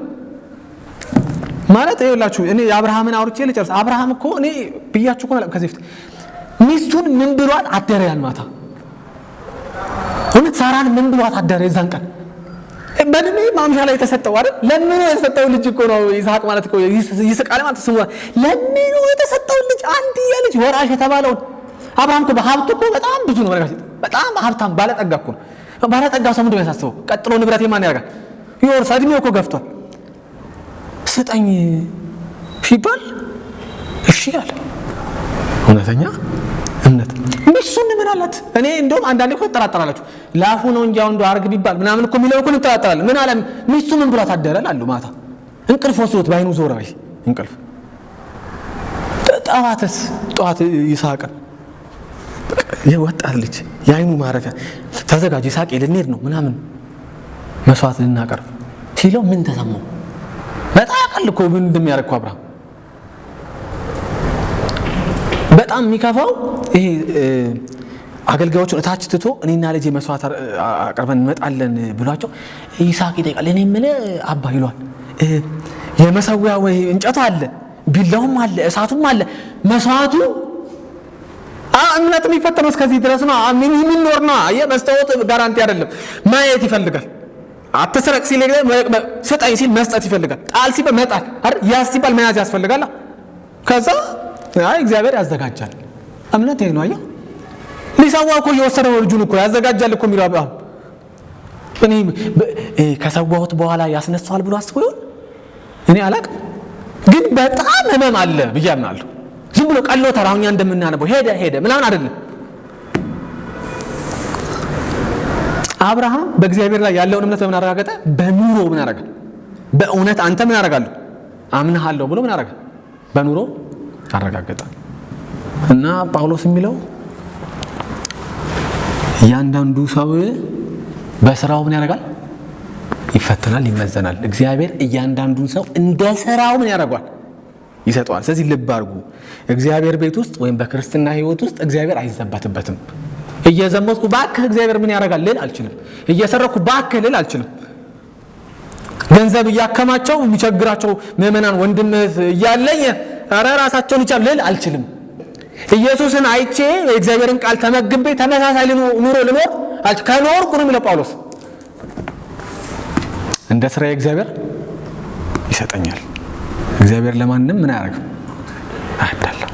ማለት? ይኸውላችሁ እኔ አብርሃምን አውርቼ ልጨርስ። አብርሃም እኮ እኔ ብያችሁ እኮ ከዚህ በፊት ሚስቱን ምን ብሏት አደረ? ያን ማታ እውነት ሳራን ምን ብሏት አደረ? የዛን ቀን በእድሜ ማምሻ ላይ የተሰጠው አይደል? ለምኑ የተሰጠው ልጅ እኮ ነው ይስሐቅ ማለት እኮ ይስቃል ማለት ስሙ። ለምኑ የተሰጠው ልጅ አንድያ ልጅ ወራሽ የተባለውን አብርሃም እኮ በሀብቱ እኮ በጣም ብዙ ነው። በጣም ሀብታም ባለጠጋ እኮ ነው። ባለጠጋ ሰው ምንድነው ያሳስበው? ቀጥሎ ንብረት የማን ያደርጋል? ይወርሳል። እድሜው እኮ ገፍቷል። ስጠኝ ሲባል እሺ አለ። እውነተኛ እምነት ሚስቱን ምን አላት? እኔ እንደውም አንዳንዴ እኮ ትጠራጠራላችሁ። ላፉ ነው እንጂ አሁን አርግ ቢባል ምናምን እኮ የሚለው እኮ እንጠራጠራለን። ምን አለ ሚስቱ ምን ብሏት አደረል አሉ። ማታ እንቅልፍ ወስዶት ባይኑ ዞራዊ እንቅልፍ ጠዋት ይስሐቅን የወጣት ልጅ የአይኑ ማረፊያ ተዘጋጅ ይስሐቅ ልንሄድ ነው ምናምን መስዋዕት ልናቀርብ ሲለው ምን ተሰማው? በጣም ቀል እኮ ምን እንደሚያደርግ አብርሃም በጣም የሚከፋው ይሄ አገልጋዮቹን እታች ትቶ እኔና ልጄ መስዋዕት አቅርበን እንመጣለን ብሏቸው ይስሐቅ ይጠይቃል። እኔ የምልህ አባ ይሏል የመሰዊያ ወይ እንጨቱ አለ፣ ቢላውም አለ፣ እሳቱም አለ፣ መስዋዕቱ እምነት የሚፈተነው እስከዚህ ድረስ ነው። ምን ኖር ነው የመስጠት ጋራንቲ አይደለም። ማየት ይፈልጋል። አትስረቅ ሲል ስጠኝ ሲል መስጠት ይፈልጋል። ጣል ሲል መጣል አይደል? ያስ ሲባል መያዝ ያስፈልጋል። ከዛ እግዚአብሔር ያዘጋጃል። እምነት ይሄ ነው። አየህ ሊሰዋ እኮ እየወሰደው ልጁን እኮ ያዘጋጃል እኮ የሚለው አብርሃም እኔ ከሰዋሁት በኋላ ያስነሳዋል ብሎ አስቦ ይሆን? እኔ አላቅም፣ ግን በጣም ህመም አለ ብዬ አምናለሁ። ዝም ብሎ ቀሎ ተራውኛ እንደምናነበው ሄደ ምናምን አይደለም። አብርሃም በእግዚአብሔር ላይ ያለውን እምነት በምን አረጋገጠ? በኑሮ ምን አረጋ? በእውነት አንተ ምን አረጋለሁ አምንሃለሁ ብሎ ምን አረጋ? በኑሮ አረጋገጠ። እና ጳውሎስ የሚለው እያንዳንዱ ሰው በስራው ምን ያደርጋል? ይፈተናል፣ ይመዘናል። እግዚአብሔር እያንዳንዱን ሰው እንደ ስራው ምን ያደርጋል? ይሰጠዋል። ስለዚህ ልብ አድርጉ። እግዚአብሔር ቤት ውስጥ ወይም በክርስትና ህይወት ውስጥ እግዚአብሔር አይዘባትበትም። እየዘመትኩ ባክህ እግዚአብሔር ምን ያደርጋል ልል አልችልም። እየሰረኩ ባክህ ልል አልችልም። ገንዘብ እያከማቸው የሚቸግራቸው ምዕመናን ወንድም እያለኝ ኧረ ራሳቸውን ይቻል ልል አልችልም። ኢየሱስን አይቼ የእግዚአብሔርን ቃል ተመግቤ ተመሳሳይ ኑሮ ልኖር ከኖርኩ ነው የሚለው ጳውሎስ። እንደ ስራዬ እግዚአብሔር ይሰጠኛል። እግዚአብሔር ለማንም ምን አያደርግም? አያዳላም።